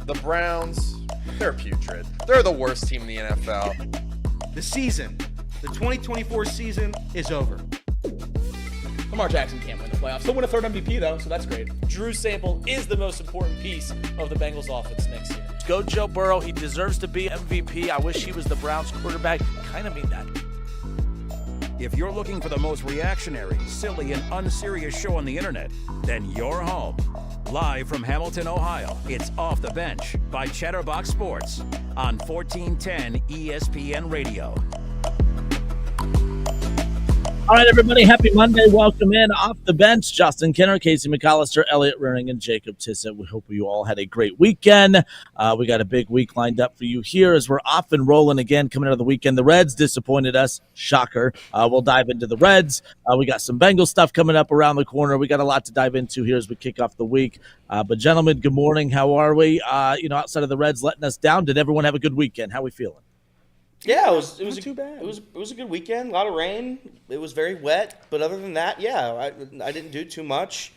The Browns, they're putrid. They're the worst team in the NFL. The season, the 2024 season is over. Lamar Jackson can't win the playoffs. He'll win a third MVP, though, so that's great. Drew Sample is the most important piece of the Bengals offense next year. Go Joe Burrow. He deserves to be MVP. I wish he was the Browns quarterback. Kind of mean that. If you're looking for the most reactionary, silly, and unserious show on the internet, then you're home. Live from Hamilton, Ohio, it's Off the Bench by Chatterbox Sports on 1410 ESPN Radio. All right, everybody, happy Monday. Welcome in Off the Bench. Justin Kenner, Casey McAllister, Elliot Rearing, and Jacob Tissett. We hope you all had a great weekend. We got a big week lined up for you here as we're off and rolling again coming out of the weekend. The Reds disappointed us. Shocker. We'll dive into the Reds. We got some Bengals stuff coming up around the corner. We got a lot to dive into here as we kick off the week. But, gentlemen, good morning. How are we? Outside of the Reds letting us down, did everyone have a good weekend? How are we feeling? Yeah, it was too bad. It was a good weekend. A lot of rain. It was very wet, but other than that, yeah, I didn't do too much.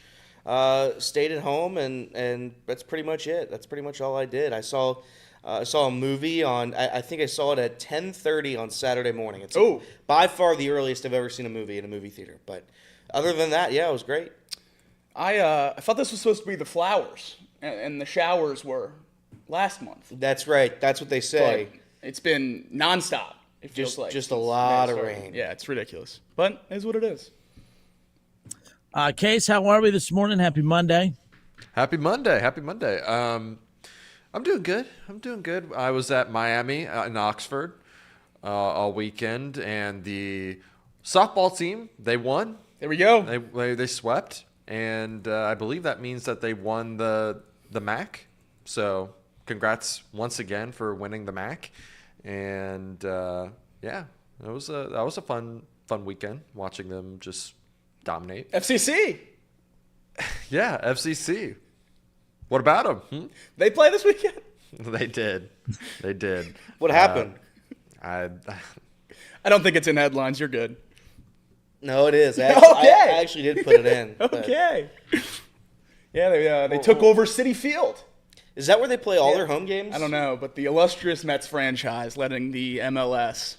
Stayed at home, and that's pretty much it. That's pretty much all I did. I saw a movie on. I think I saw it at 10:30 on Saturday morning. It's by far the earliest I've ever seen a movie in a movie theater. But other than that, yeah, it was great. I thought this was supposed to be the flowers, and the showers were last month. That's right. That's what they say. But it's been nonstop. It feels like just a lot of rain. Yeah, it's ridiculous, but it is what it is. Case, how are we this morning? Happy Monday. Happy Monday. I'm doing good. I was at Miami in Oxford all weekend, and the softball team, they won. There we go. They swept, and I believe that means that they won the MAC. So congrats once again for winning the MAC. And yeah, that was a fun weekend watching them just dominate. FCC. Yeah, FCC. What about them? They play this weekend? They did. What happened? I don't think it's in headlines. You're good. No, it is. Okay. I actually did put it in. Okay. Yeah, they took over Citi Field. Is that where they play all their home games? I don't know, but the illustrious Mets franchise letting the MLS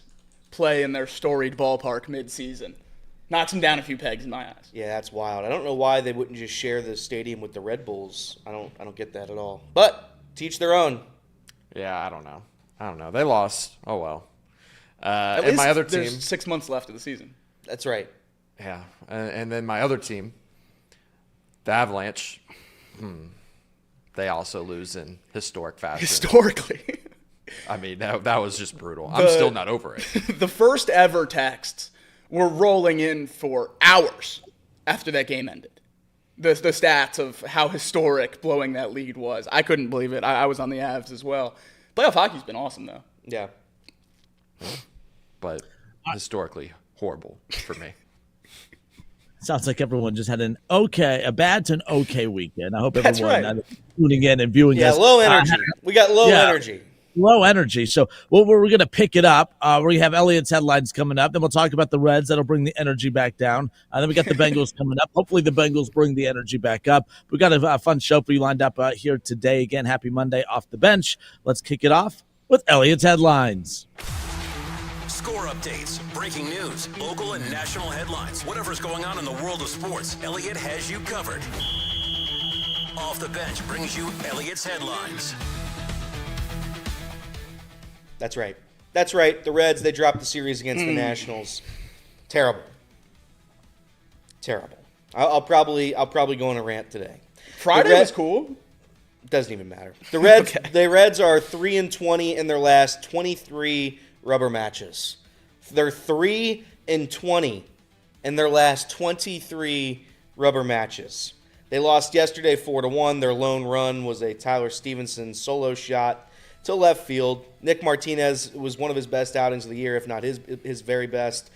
play in their storied ballpark mid-season knocks them down a few pegs in my eyes. Yeah, that's wild. I don't know why they wouldn't just share the stadium with the Red Bulls. I don't get that at all. But teach their own. Yeah, I don't know. They lost. Oh well. At and least my other team. There's 6 months left of the season. That's right. Yeah, and then my other team, the Avalanche. They also lose in historic fashion. Historically. I mean, that was just brutal. I'm still not over it. The first ever texts were rolling in for hours after that game ended. The stats of how historic blowing that lead was. I couldn't believe it. I was on the Avs as well. Playoff hockey's been awesome, though. Yeah. But historically horrible for me. Sounds like everyone just had a bad to an okay weekend. I hope That's everyone right. tuning in and viewing us. Yeah, low energy. We got low energy. Low energy. So we're going to pick it up. We have Elliot's headlines coming up. Then we'll talk about the Reds. That'll bring the energy back down. Then we got the Bengals coming up. Hopefully the Bengals bring the energy back up. We've got a fun show for you lined up here today. Again, happy Monday off the bench. Let's kick it off with Elliot's headlines. Score updates, breaking news, local and national headlines. Whatever's going on in the world of sports, Elliot has you covered. Off the Bench brings you Elliot's headlines. That's right. The Reds, they dropped the series against the Nationals. Terrible. I'll probably go on a rant today. Friday was cool. Doesn't even matter. The Reds, Okay. The Reds are 3-20 in their last 23 rubber matches. They're 3-20 in their last 23 rubber matches. They lost yesterday 4-1. Their lone run was a Tyler Stevenson solo shot to left field. Nick Martinez was one of his best outings of the year, if not his very best.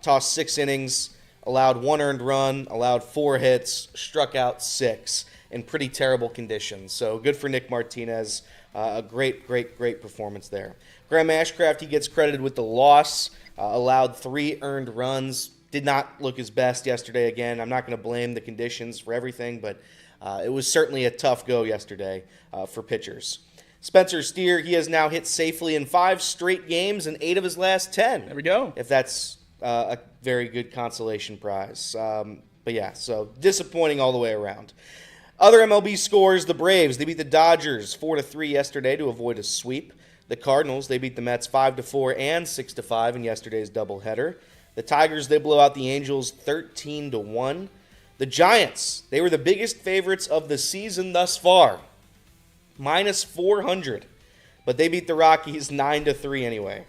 Tossed 6 innings, allowed 1 earned run, allowed 4 hits, struck out 6 in pretty terrible conditions. So good for Nick Martinez. A great performance there. Graham Ashcraft, he gets credited with the loss. Allowed 3 earned runs. Did not look his best yesterday again. I'm not going to blame the conditions for everything, but it was certainly a tough go yesterday for pitchers. Spencer Steer, he has now hit safely in 5 straight games in 8 of his last 10. There we go. If that's a very good consolation prize. But yeah, so disappointing all the way around. Other MLB scores, the Braves, they beat the Dodgers 4-3 yesterday to avoid a sweep. The Cardinals, they beat the Mets 5-4 and 6-5 in yesterday's doubleheader. The Tigers, they blow out the Angels 13-1. The Giants, they were the biggest favorites of the season thus far. Minus 400. But they beat the Rockies 9-3 anyway.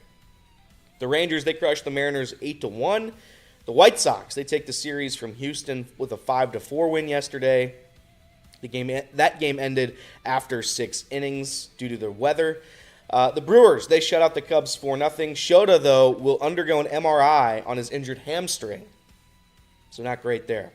The Rangers, they crushed the Mariners 8-1. The White Sox, they take the series from Houston with a 5-4 win yesterday. That game ended after 6 innings due to the weather. The Brewers, they shut out the Cubs 4-0. Shota, though, will undergo an MRI on his injured hamstring. So not great there.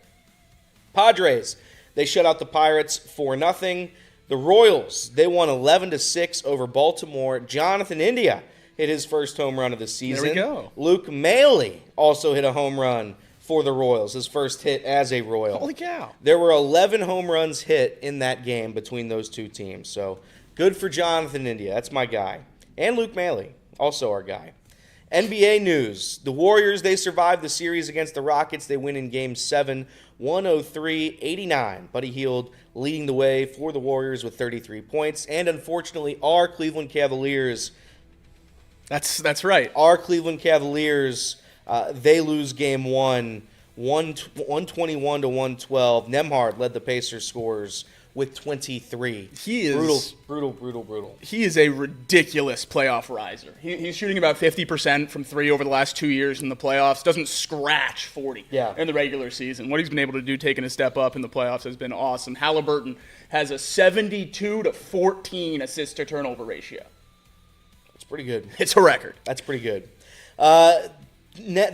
Padres, they shut out the Pirates 4-0. The Royals, they won 11-6 over Baltimore. Jonathan India hit his first home run of the season. There we go. Luke Maile also hit a home run for the Royals, his first hit as a Royal. Holy cow. There were 11 home runs hit in that game between those two teams. So good for Jonathan India. That's my guy. And Luke Maile, also our guy. NBA news. The Warriors, they survived the series against the Rockets. They win in Game 7, 103-89. Buddy Hield leading the way for the Warriors with 33 points. And unfortunately, our Cleveland Cavaliers. That's right. Our Cleveland Cavaliers, they lose Game 1, 121-112. Nembhard led the Pacers scorers with 23. He is brutal. He is a ridiculous playoff riser. He's shooting about 50% from 3 over the last 2 years in the playoffs. Doesn't scratch 40 in the regular season. What he's been able to do taking a step up in the playoffs has been awesome. Halliburton has a 72-14 assist to turnover ratio. That's pretty good. It's a record. That's pretty good. The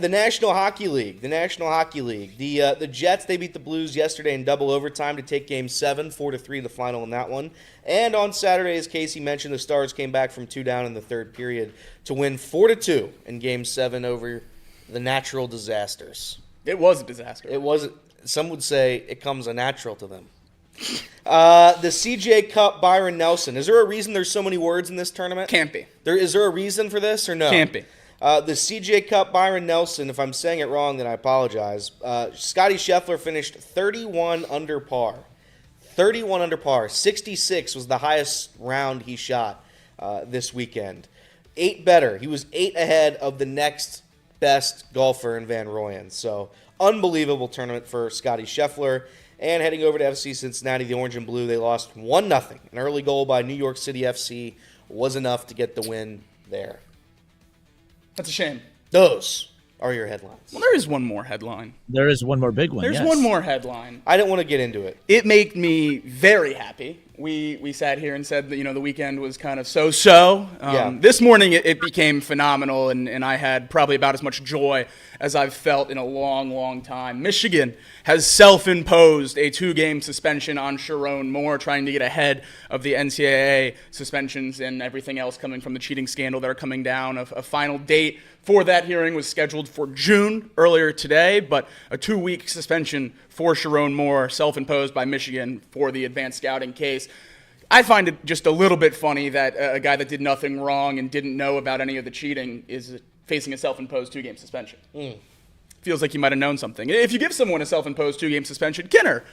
National Hockey League. The Jets, they beat the Blues yesterday in double overtime to take Game 7, 4-3 the final in that one. And on Saturday, as Casey mentioned, the Stars came back from 2 down in the third period to win 4-2 in Game 7 over the natural disasters. It was a disaster. It wasn't. Some would say it comes a natural to them. The CJ Cup, Byron Nelson. Is there a reason there's so many words in this tournament? Can't be. Is there a reason for this or no? Can't be. The CJ Cup, Byron Nelson, if I'm saying it wrong, then I apologize. Scotty Scheffler finished 31 under par. 31 under par. 66 was the highest round he shot this weekend. 8 better. He was 8 ahead of the next best golfer in Van Rooyen. So, unbelievable tournament for Scotty Scheffler. And heading over to FC Cincinnati, the Orange and Blue, they lost 1-0. An early goal by New York City FC was enough to get the win there. That's a shame. Those are your headlines. Well, there is one more headline. There is one more big one. There's one more headline. I didn't want to get into it. It made me very happy. We sat here and said that, the weekend was kind of so-so. This morning it became phenomenal, and I had probably about as much joy as I've felt in a long, long time. Michigan has self-imposed a 2-game suspension on Sharon Moore, trying to get ahead of the NCAA suspensions and everything else coming from the cheating scandal that are coming down. A final date for that hearing was scheduled for June earlier today, but a 2-week suspension for Sharon Moore, self-imposed by Michigan for the advanced scouting case. I find it just a little bit funny that a guy that did nothing wrong and didn't know about any of the cheating is facing a self-imposed 2-game suspension. Feels like you might have known something. If you give someone a self-imposed 2-game suspension, Kinner,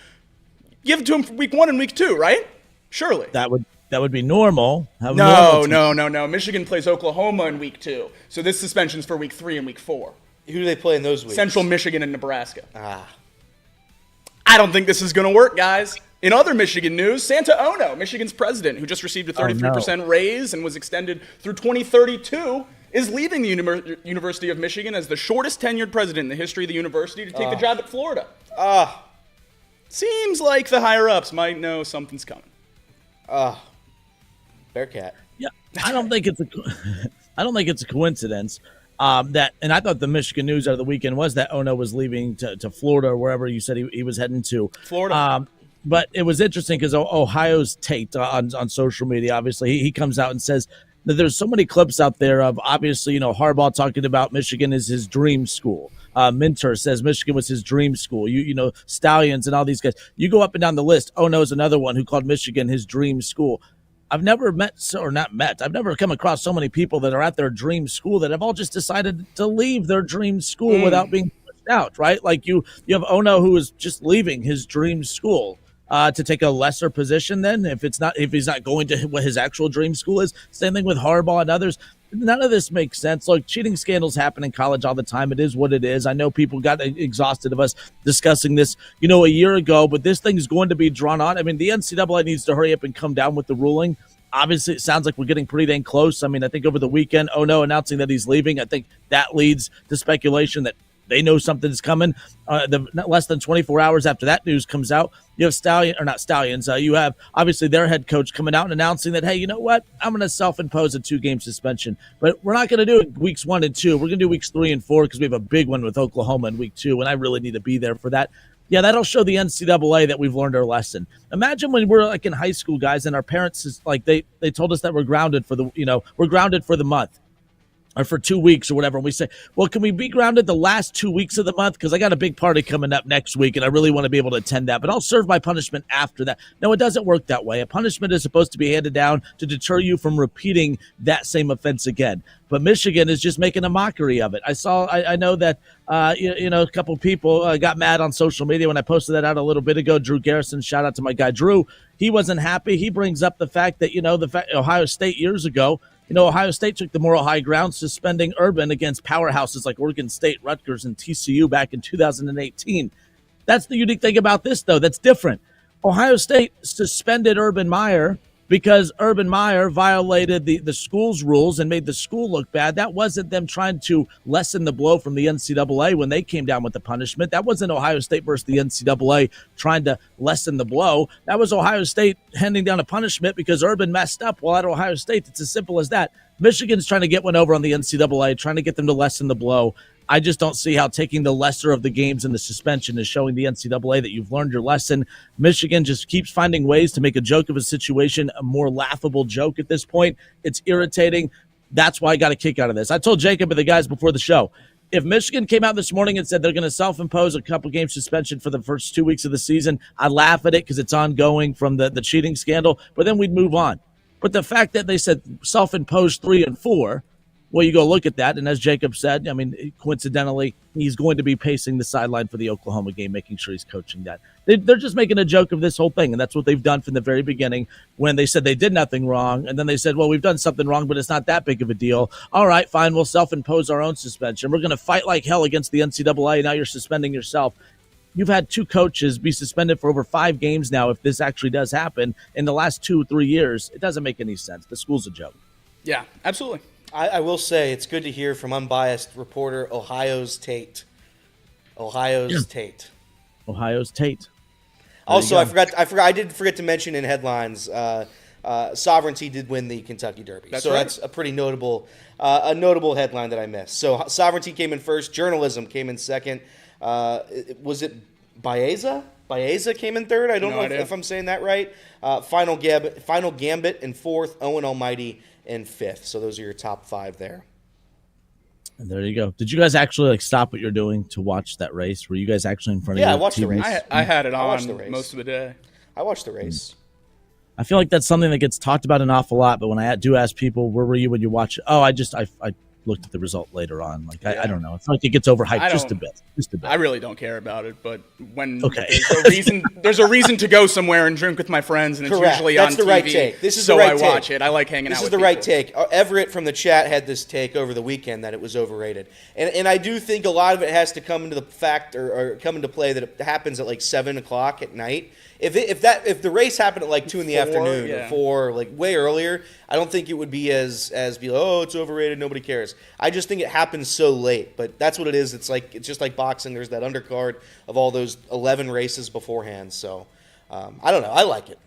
give it to him for week 1 and week 2, right? Surely. That would be normal. No. Michigan plays Oklahoma in week 2. So this suspension's for week 3 and week 4. Who do they play in those weeks? Central Michigan and Nebraska. I don't think this is going to work, guys. In other Michigan news, Santa Ono, Michigan's president, who just received a 33% raise and was extended through 2032, is leaving the University of Michigan as the shortest tenured president in the history of the university to take the job at Florida. Seems like the higher-ups might know something's coming. Bearcat. Yeah, I don't think it's a coincidence. And I thought the Michigan news out of the weekend was that Ono was leaving to Florida or wherever you said he was heading to. Florida. But it was interesting because Ohio's take on social media, obviously, he comes out and says that there's so many clips out there of, obviously, Harbaugh talking about Michigan as his dream school. Minter says Michigan was his dream school. You know, Stallions and all these guys. You go up and down the list. Oh, no, is another one who called Michigan his dream school. I've never I've never come across so many people that are at their dream school that have all just decided to leave their dream school without being pushed out, right? Like you have Ono who is just leaving his dream school to take a lesser position then if he's not going to what his actual dream school is. Same thing with Harbaugh and others. None of this makes sense. Look, cheating scandals happen in college all the time. It is what it is. I know people got exhausted of us discussing this, a year ago, but this thing is going to be drawn on. I mean, the NCAA needs to hurry up and come down with the ruling. Obviously, it sounds like we're getting pretty dang close. I mean, I think over the weekend, announcing that he's leaving, I think that leads to speculation that they know something's coming. Less than 24 hours after that news comes out, you have Stallions. You have obviously their head coach coming out and announcing that, hey, you know what? I'm going to self-impose a 2-game suspension, but we're not going to do it weeks 1 and 2. We're going to do weeks 3 and 4 because we have a big one with Oklahoma in week 2, and I really need to be there for that. Yeah, that'll show the NCAA that we've learned our lesson. Imagine when we're like in high school, guys, and our parents they told us that we're grounded for the month. Or for 2 weeks or whatever. And we say, well, can we be grounded the last 2 weeks of the month? Because I got a big party coming up next week and I really want to be able to attend that. But I'll serve my punishment after that. No, it doesn't work that way. A punishment is supposed to be handed down to deter you from repeating that same offense again. But Michigan is just making a mockery of it. I know that, a couple people got mad on social media when I posted that out a little bit ago. Drew Garrison, shout out to my guy, Drew. He wasn't happy. He brings up the fact that, Ohio State years ago, Ohio State took the moral high ground, suspending Urban against powerhouses like Oregon State, Rutgers, and TCU back in 2018. That's the unique thing about this, though. That's different. Ohio State suspended Urban Meyer because Urban Meyer violated the school's rules and made the school look bad. That wasn't them trying to lessen the blow from the NCAA when they came down with the punishment. That wasn't Ohio State versus the NCAA trying to lessen the blow. That was Ohio State handing down a punishment because Urban messed up while at Ohio State. It's as simple as that. Michigan's trying to get one over on the NCAA, trying to get them to lessen the blow. I just don't see how taking the lesser of the games and the suspension is showing the NCAA that you've learned your lesson. Michigan just keeps finding ways to make a joke of a situation a more laughable joke at this point. It's irritating. That's why I got a kick out of this. I told Jacob and the guys before the show, if Michigan came out this morning and said they're going to self-impose a couple-game suspension for the first 2 weeks of the season, I'd laugh at it because it's ongoing from the cheating scandal, but then we'd move on. But the fact that they said self-impose 3 and 4, well, you go look at that, and as Jacob said, I mean, coincidentally, he's going to be pacing the sideline for the Oklahoma game, making sure he's coaching that. They're just making a joke of this whole thing, and that's what they've done from the very beginning when they said they did nothing wrong, and then they said, well, we've done something wrong, but it's not that big of a deal. All right, fine, we'll self-impose our own suspension. We're going to fight like hell against the NCAA, and now you're suspending yourself. You've had 2 coaches be suspended for over 5 games now, if this actually does happen, in the last 2 or 3 years. It doesn't make any sense. The school's a joke. Yeah, absolutely. I will say it's good to hear from unbiased reporter Ohio's Tate. Tate. Ohio's Tate. Also, I did forget to mention in headlines, Sovereignty did win the Kentucky Derby. That's That's a pretty notable headline that I missed. So Sovereignty came in first. Journalism came in second. Was it Baeza? Baeza came in third. I don't know if I'm saying that right. Final Gambit in fourth. Owen Almighty in fifth. So those are your top 5 there. And there you go. Did you guys actually stop what you're doing to watch that race? Were you guys actually in front of your I watched the race. I had it on most of the day. I watched the race. I feel like that's something that gets talked about an awful lot, but when I do ask people, where were you when you watched it? Oh, I looked at the result later on. I don't know. It's like it gets overhyped just a bit. I really don't care about it, but when there's a reason to go somewhere and drink with my friends, and it's usually That's on the TV. right take. This is so the right I take. watch it. I like hanging out with people. This is the right take. Everett from the chat had this take over the weekend that it was overrated. And I do think a lot of it has to come into the fact or come into play that it happens at like 7 o'clock at night. If the race happened at like 2 in the afternoon or 4, like way earlier, I don't think it would be as it's overrated, nobody cares. I just think it happens so late, but that's what it is. It's just like boxing. There's that undercard of all those 11 races beforehand. So I don't know. I like it.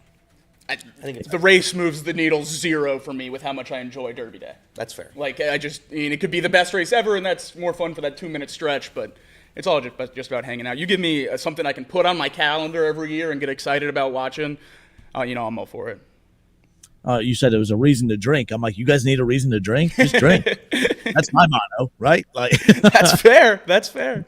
I think the race moves the needle 0 for me with how much I enjoy Derby Day. That's fair. It could be the best race ever, and that's more fun for that 2-minute stretch, but it's all just about hanging out. You give me something I can put on my calendar every year and get excited about watching, I'm all for it. You said it was a reason to drink. I'm like, you guys need a reason to drink? Just drink. That's my motto. know, right? Like That's fair. That's fair.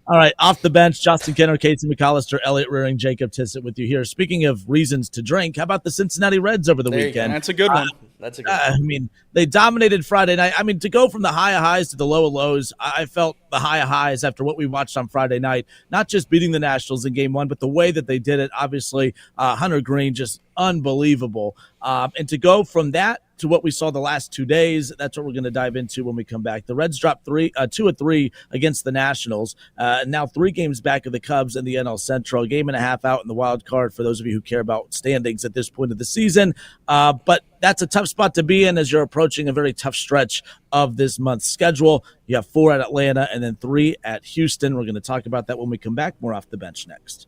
All right, off the bench, Justin Kenner, Casey McAllister, Elliot Rearing, Jacob Tissett with you here. Speaking of reasons to drink, how about the Cincinnati Reds over the weekend? That's a good one. That's a good one. I mean, they dominated Friday night. I mean, to go from the high of highs to the low of lows, I felt the high of highs after what we watched on Friday night, not just beating the Nationals in game one, but the way that they did it. Obviously, Hunter Greene, just unbelievable. And to go from that to what we saw the last 2 days, that's what we're going to dive into when we come back. The Reds dropped 2 of 3 against the Nationals. Now 3 games back of the Cubs in the NL Central, a game and a half out in the wild card for those of you who care about standings at this point of the season. But that's a tough spot to be in as you're approaching a very tough stretch of this month's schedule. You have 4 at Atlanta and then 3 at Houston. We're going to talk about that when we come back. More off the bench next.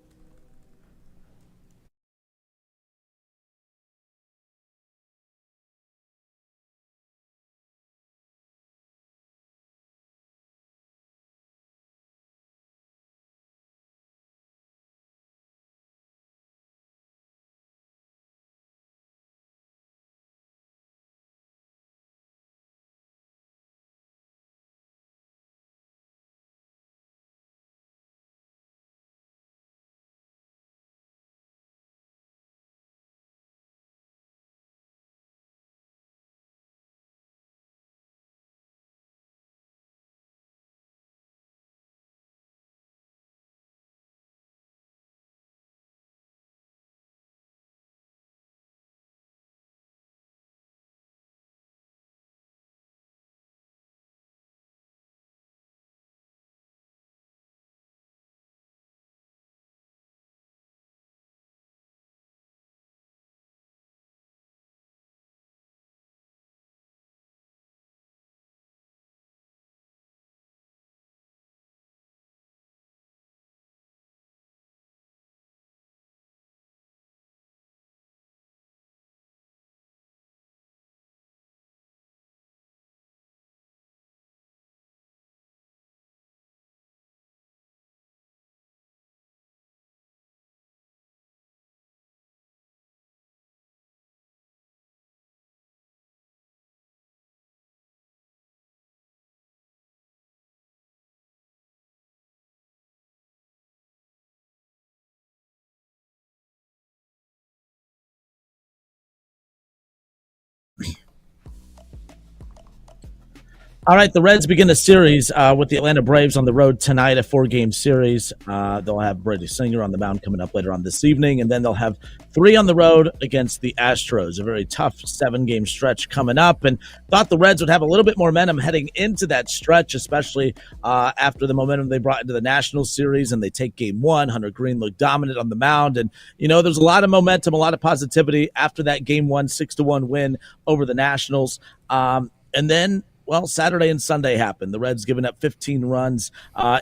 All right, the Reds begin a series with the Atlanta Braves on the road tonight, a 4-game series. They'll have Brady Singer on the mound coming up later on this evening, and then they'll have 3 on the road against the Astros, a very tough 7-game stretch coming up. And thought the Reds would have a little bit more momentum heading into that stretch, especially after the momentum they brought into the National Series, and they take game 1. Hunter Greene looked dominant on the mound, and there's a lot of momentum, a lot of positivity after that game 1 6-1 win over the Nationals. And then Saturday and Sunday happened. The Reds giving up 15 runs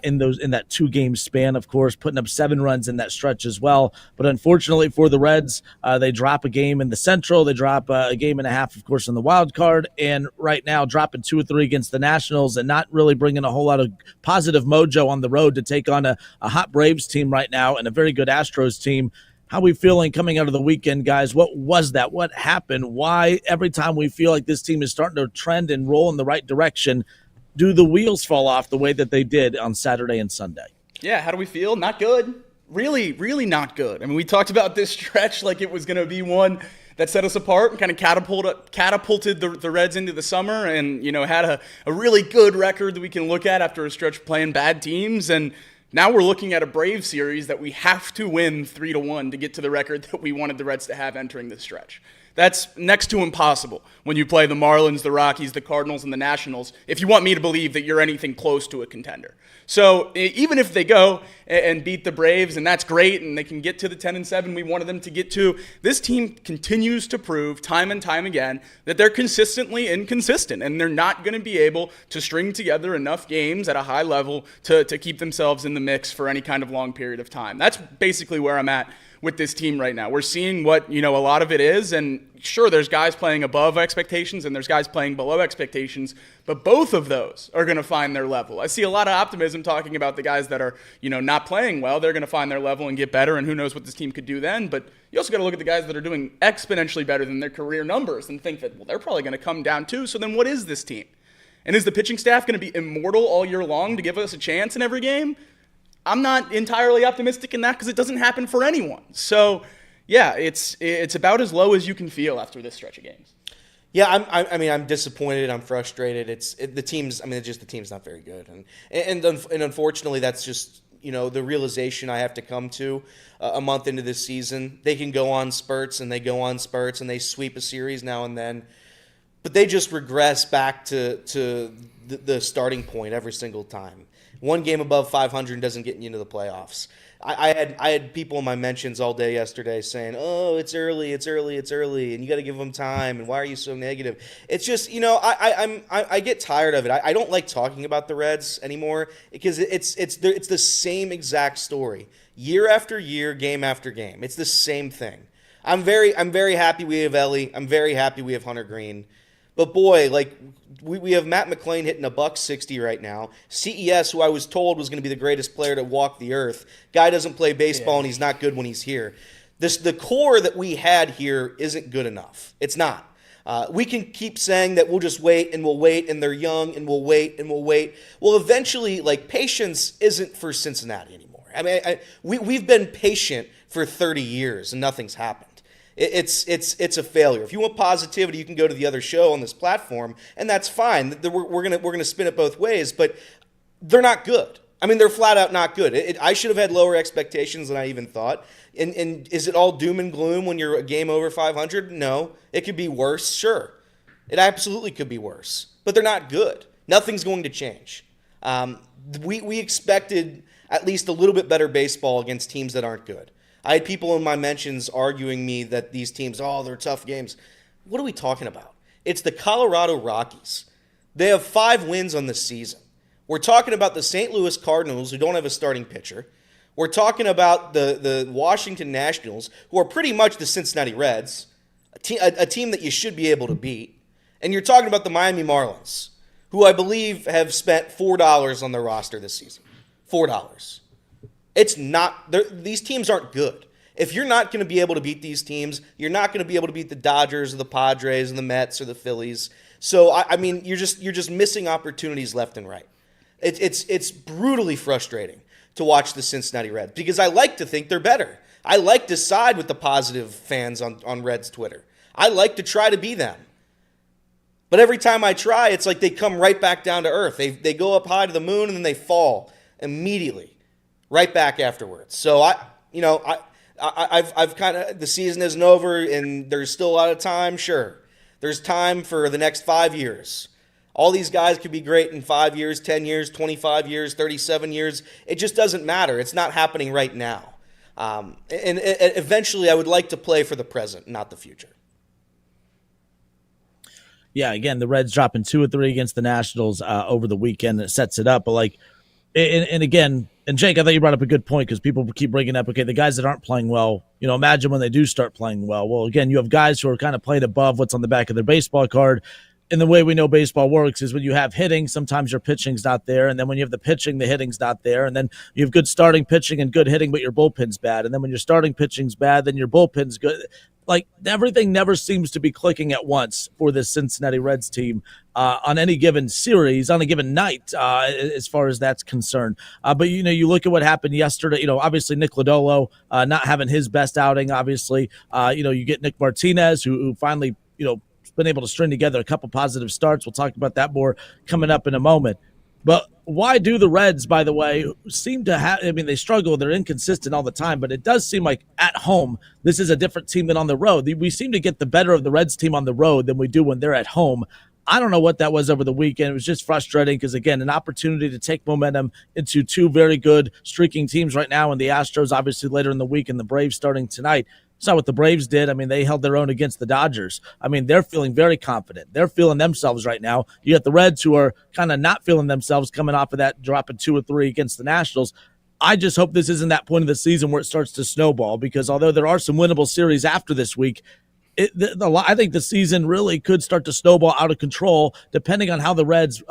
in that 2-game span, of course, putting up 7 runs in that stretch as well. But unfortunately for the Reds, they drop a game in the Central. They drop a game and a half, of course, in the wild card. And right now, dropping 2 or 3 against the Nationals and not really bringing a whole lot of positive mojo on the road to take on a hot Braves team right now and a very good Astros team. How are we feeling coming out of the weekend, guys? What was that? What happened? Why every time we feel like this team is starting to trend and roll in the right direction, do the wheels fall off the way that they did on Saturday and Sunday? Yeah, how do we feel? Not good. Really, really not good. I mean, we talked about this stretch like it was going to be one that set us apart and kind of catapulted the Reds into the summer and, had a really good record that we can look at after a stretch playing bad teams. And now we're looking at a Braves series that we have to win 3-1 to get to the record that we wanted the Reds to have entering this stretch. That's next to impossible when you play the Marlins, the Rockies, the Cardinals, and the Nationals, if you want me to believe that you're anything close to a contender. So even if they go and beat the Braves, and that's great, and they can get to the 10-7 we wanted them to get to, this team continues to prove time and time again that they're consistently inconsistent, and they're not going to be able to string together enough games at a high level to keep themselves in the mix for any kind of long period of time. That's basically where I'm at with this team right now. We're seeing what, a lot of it is, and sure, there's guys playing above expectations and there's guys playing below expectations, but both of those are going to find their level. I see a lot of optimism talking about the guys that are, not playing well. They're going to find their level and get better, and who knows what this team could do then, but you also got to look at the guys that are doing exponentially better than their career numbers and think that, well, they're probably going to come down too, so then what is this team? And is the pitching staff going to be immortal all year long to give us a chance in every game? I'm not entirely optimistic in that because it doesn't happen for anyone. So, yeah, it's about as low as you can feel after this stretch of games. Yeah, I'm disappointed. I'm frustrated. The team's not very good, and unfortunately, that's just the realization I have to come to a month into this season. They can go on spurts, and they sweep a series now and then, but they just regress back to the starting point every single time. One game above 500 doesn't get you into the playoffs. I had people in my mentions all day yesterday saying, "Oh, it's early, and you got to give them time. And why are you so negative?" It's just, I get tired of it. I don't like talking about the Reds anymore because it's the same exact story year after year, game after game. It's the same thing. I'm very happy we have Ellie. I'm very happy we have Hunter Greene. But boy, we have Matt McClain hitting $160 right now. CES, who I was told was going to be the greatest player to walk the earth. Guy doesn't play baseball, and he's not good when he's here. The core that we had here isn't good enough. It's not. We can keep saying that we'll just wait, and they're young, and we'll wait. Well, eventually, patience isn't for Cincinnati anymore. I mean, we've been patient for 30 years, and nothing's happened. It's a failure. If you want positivity, you can go to the other show on this platform, and that's fine. We're gonna spin it both ways, but they're not good. I mean, they're flat out not good. I should have had lower expectations than I even thought. And is it all doom and gloom when you're a game over 500? No. It could be worse, sure. It absolutely could be worse. But they're not good. Nothing's going to change. We expected at least a little bit better baseball against teams that aren't good. I had people in my mentions arguing me that these teams, they're tough games. What are we talking about? It's the Colorado Rockies. They have 5 wins on this season. We're talking about the St. Louis Cardinals, who don't have a starting pitcher. We're talking about the Washington Nationals, who are pretty much the Cincinnati Reds, a team that you should be able to beat. And you're talking about the Miami Marlins, who I believe have spent $4 on their roster this season. $4. It's not. These teams aren't good. If you're not going to be able to beat these teams, you're not going to be able to beat the Dodgers or the Padres or the Mets or the Phillies. So I mean, you're just missing opportunities left and right. It's brutally frustrating to watch the Cincinnati Reds because I like to think they're better. I like to side with the positive fans on Reds Twitter. I like to try to be them. But every time I try, it's like they come right back down to earth. They go up high to the moon and then they fall immediately. Right back afterwards. So I've kind of, the season isn't over and there's still a lot of time. Sure, there's time for the next 5 years. All these guys could be great in 5 years, 10 years, 25 years, 37 years. It just doesn't matter. It's not happening right now. And eventually, I would like to play for the present, not the future. Yeah, again, the Reds dropping 2 or 3 against the Nationals over the weekend. It sets it up, but and again. And Jake, I thought you brought up a good point because people keep bringing up, okay, the guys that aren't playing well, imagine when they do start playing well. Well, again, you have guys who are kind of playing above what's on the back of their baseball card. And the way we know baseball works is when you have hitting, sometimes your pitching's not there. And then when you have the pitching, the hitting's not there. And then you have good starting pitching and good hitting, but your bullpen's bad. And then when your starting pitching's bad, then your bullpen's good. Everything never seems to be clicking at once for this Cincinnati Reds team on any given series, on a given night, as far as that's concerned. But, you look at what happened yesterday, obviously Nick Lodolo not having his best outing, obviously. You get Nick Martinez, who finally, been able to string together a couple positive starts. We'll talk about that more coming up in a moment. But why do the Reds, by the way, seem to have – I mean, they struggle. They're inconsistent all the time. But it does seem like at home, this is a different team than on the road. We seem to get the better of the Reds team on the road than we do when they're at home. I don't know what that was over the weekend. It was just frustrating because, again, an opportunity to take momentum into 2 very good streaking teams right now, and the Astros obviously later in the week and the Braves starting tonight. Saw what the Braves did. I mean, they held their own against the Dodgers. I mean, they're feeling very confident. They're feeling themselves right now. You got the Reds who are kind of not feeling themselves coming off of that, dropping 2 or 3 against the Nationals. I just hope this isn't that point of the season where it starts to snowball because although there are some winnable series after this week, I think the season really could start to snowball out of control depending on how the Reds,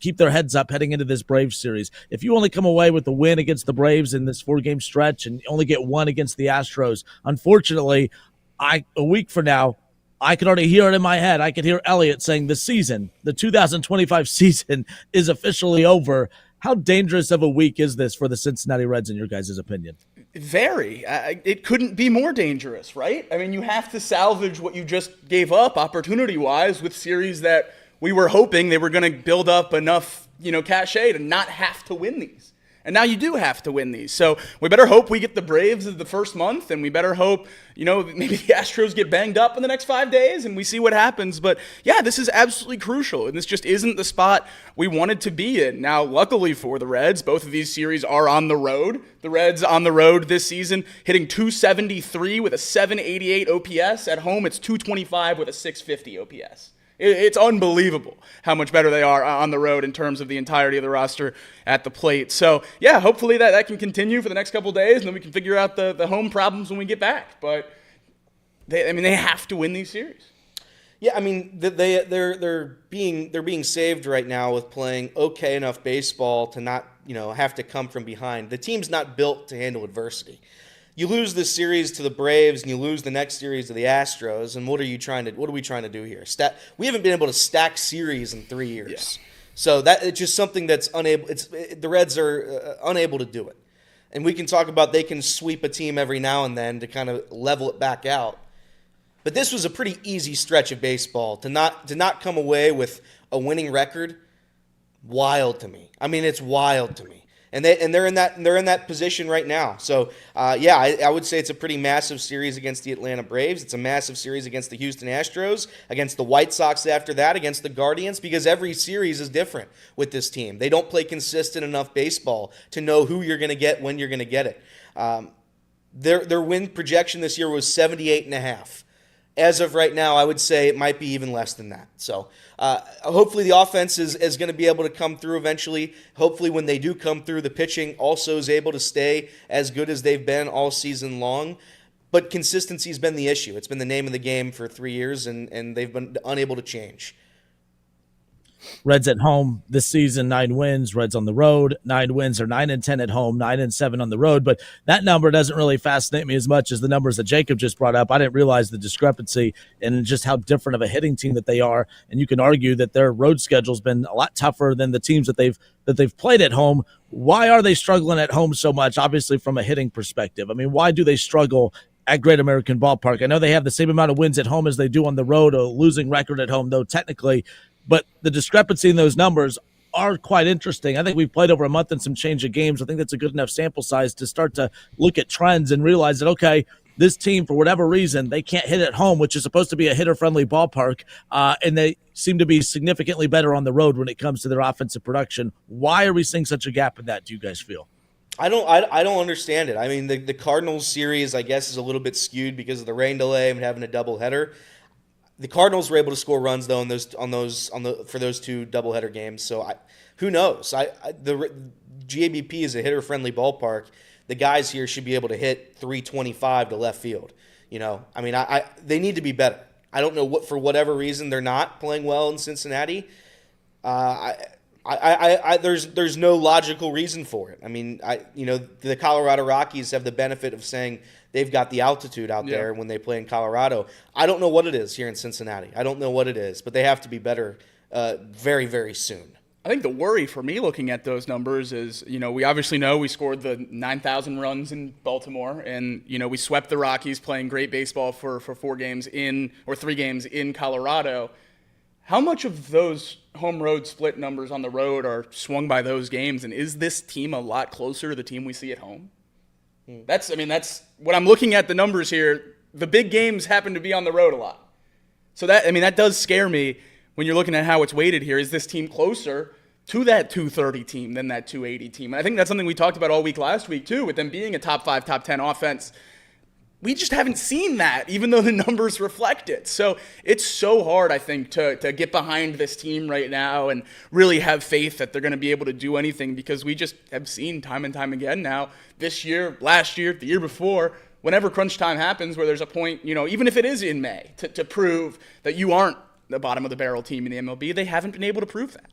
keep their heads up heading into this Braves series. If you only come away with the win against the Braves in this 4-game stretch and only get 1 against the Astros, unfortunately, a week from now, I could already hear it in my head. I could hear Elliott saying the 2025 season is officially over. How dangerous of a week is this for the Cincinnati Reds in your guys' opinion? Very. It couldn't be more dangerous, right? I mean, you have to salvage what you just gave up opportunity-wise with series that we were hoping they were going to build up enough, cachet to not have to win these. And now you do have to win these. So we better hope we get the Braves the first month, and we better hope, maybe the Astros get banged up in the next 5 days, and we see what happens. But, yeah, this is absolutely crucial, and this just isn't the spot we wanted to be in. Now, luckily for the Reds, both of these series are on the road. The Reds on the road this season, hitting .273 with a .788 OPS. At home, it's .225 with a .650 OPS. It's unbelievable how much better they are on the road in terms of the entirety of the roster at the plate. So, yeah, hopefully that can continue for the next couple of days, and then we can figure out the home problems when we get back. But, they have to win these series. Yeah, I mean, they're being saved right now with playing okay enough baseball to not, have to come from behind. The team's not built to handle adversity. You lose this series to the Braves and you lose the next series to the Astros, and what are we trying to do here? We haven't been able to stack series in 3 years. Yeah. So that it's just something that's the Reds are unable to do it. And we can talk about they can sweep a team every now and then to kind of level it back out. But this was a pretty easy stretch of baseball to not come away with a winning record. Wild to me. I mean, it's wild to me. And they're in that position right now. So I would say it's a pretty massive series against the Atlanta Braves. It's a massive series against the Houston Astros, against the White Sox after that, against the Guardians, because every series is different with this team. They don't play consistent enough baseball to know who you're going to get when you're going to get it. Their win projection this year was 78.5. As of right now, I would say it might be even less than that. So hopefully the offense is going to be able to come through eventually. Hopefully when they do come through, the pitching also is able to stay as good as they've been all season long. But consistency has been the issue. It's been the name of the game for 3 years, and they've been unable to change. Reds at home this season, 9 wins. Reds on the road, 9 wins. They're 9-10 at home, 9-7 on the road. But that number doesn't really fascinate me as much as the numbers that Jacob just brought up. I didn't realize the discrepancy and just how different of a hitting team that they are. And you can argue that their road schedule's been a lot tougher than the teams that they've played at home. Why are they struggling at home so much? Obviously, from a hitting perspective. I mean, why do they struggle at Great American Ballpark? I know they have the same amount of wins at home as they do on the road, a losing record at home, though technically. But the discrepancy in those numbers are quite interesting. I think we've played over a month and some change of games. I think that's a good enough sample size to start to look at trends and realize that, okay, this team, for whatever reason, they can't hit at home, which is supposed to be a hitter-friendly ballpark, and they seem to be significantly better on the road when it comes to their offensive production. Why are we seeing such a gap in that, do you guys feel? I don't understand it. I mean, the Cardinals series, I guess, is a little bit skewed because of the rain delay and having a doubleheader. The Cardinals were able to score runs though for those 2 doubleheader games. So who knows? The GABP is a hitter-friendly ballpark. The guys here should be able to hit 325 to left field. I mean, they need to be better. I don't know for whatever reason they're not playing well in Cincinnati. There's no logical reason for it. I mean, the Colorado Rockies have the benefit of saying they've got the altitude out there when they play in Colorado. I don't know what it is here in Cincinnati. I don't know what it is, but they have to be better very, very soon. I think the worry for me looking at those numbers is, we obviously know we scored the 9,000 runs in Baltimore, and, we swept the Rockies playing great baseball for 3 games in Colorado. How much of those home road split numbers on the road are swung by those games, and is this team a lot closer to the team we see at home? That's what I'm looking at the numbers here. The big games happen to be on the road a lot. So that does scare me when you're looking at how it's weighted here. Is this team closer to that 230 team than that 280 team? And I think that's something we talked about all week last week too, with them being a top 5, top 10 offense. We just haven't seen that, even though the numbers reflect it. So it's so hard, I think, to get behind this team right now and really have faith that they're going to be able to do anything, because we just have seen time and time again now, this year, last year, the year before, whenever crunch time happens where there's a point, even if it is in May, to prove that you aren't the bottom of the barrel team in the MLB, they haven't been able to prove that.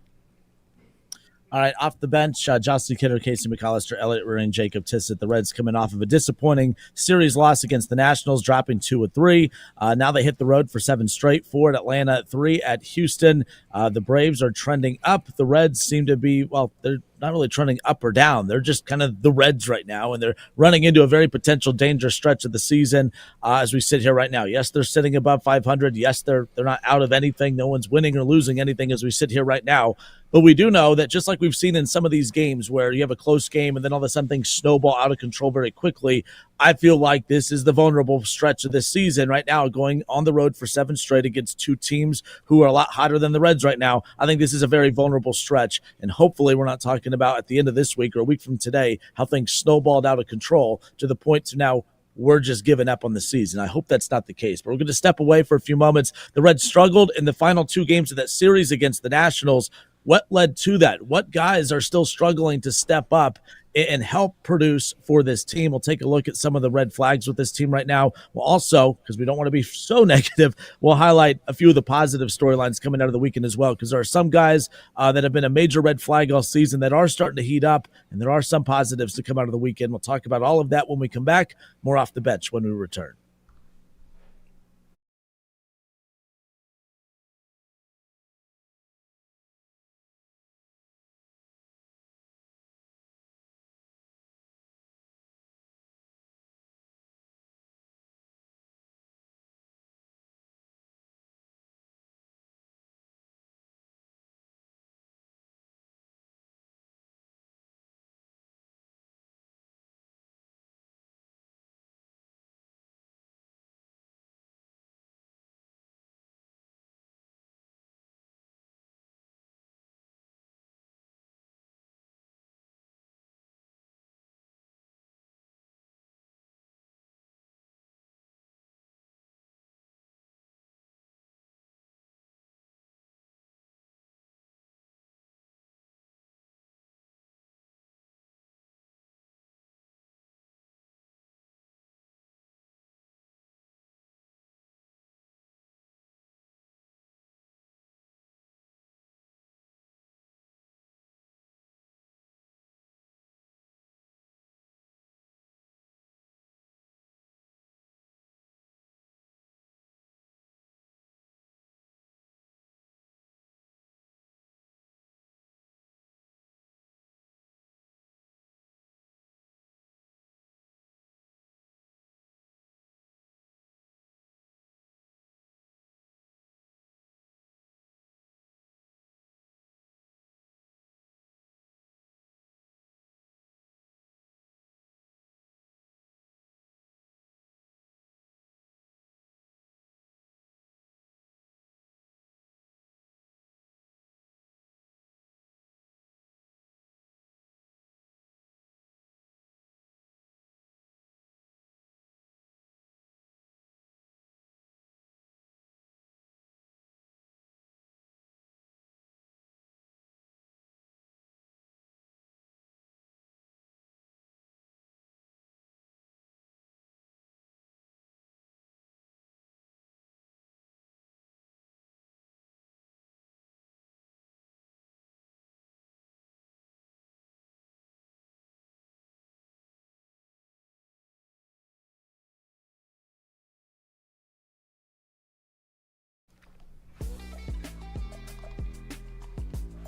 All right, off the bench, Justin Kidder, Casey McAllister, Elliott Rearing, Jacob Tissett. The Reds coming off of a disappointing series loss against the Nationals, dropping 2-3. Now they hit the road for 7 straight, 4 at Atlanta, 3 at Houston. The Braves are trending up. The Reds seem to be, well, they're not really trending up or down. They're just kind of the Reds right now, and they're running into a very potential dangerous stretch of the season as we sit here right now. Yes, they're sitting above 500. Yes, they're not out of anything. No one's winning or losing anything as we sit here right now. But we do know that just like we've seen in some of these games where you have a close game and then all of a sudden things snowball out of control very quickly, I feel like this is the vulnerable stretch of this season right now, going on the road for 7 straight against 2 teams who are a lot hotter than the Reds right now. I think this is a very vulnerable stretch, and hopefully we're not talking about at the end of this week or a week from today how things snowballed out of control to the point to now we're just giving up on the season. I hope that's not the case, but we're going to step away for a few moments. The Reds struggled in the final 2 games of that series against the Nationals. What led to that? What guys are still struggling to step up and help produce for this team? We'll take a look at some of the red flags with this team right now. We'll also, because we don't want to be so negative, we'll highlight a few of the positive storylines coming out of the weekend as well, because there are some guys that have been a major red flag all season that are starting to heat up, and there are some positives to come out of the weekend. We'll talk about all of that when we come back. More off the bench when we return.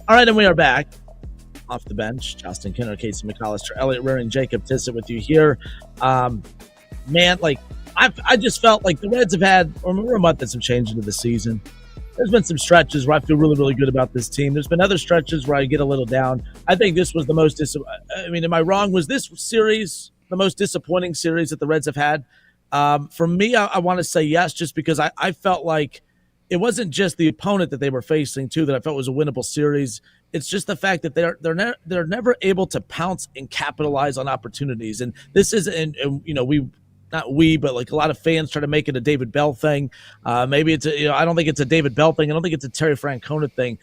All right, and we are back off the bench. Justin Kinner, Casey McAllister, Elliott Rearing, Jacob Tissett with you here. Man, like I just felt like the Reds have had, or we're a month and some change into the season. There's been some stretches where I feel really, really good about this team. There's been other stretches where I get a little down. I think this was the most am I wrong? Was this series the most disappointing series that the Reds have had? For me, I want to say yes, just because I felt like it wasn't just the opponent that they were facing, too, that I felt was a winnable series. It's just the fact that they're never able to pounce and capitalize on opportunities. And this is, and not we, but like a lot of fans try to make it a David Bell thing. Maybe it's I don't think it's a David Bell thing. I don't think it's a Terry Francona thing.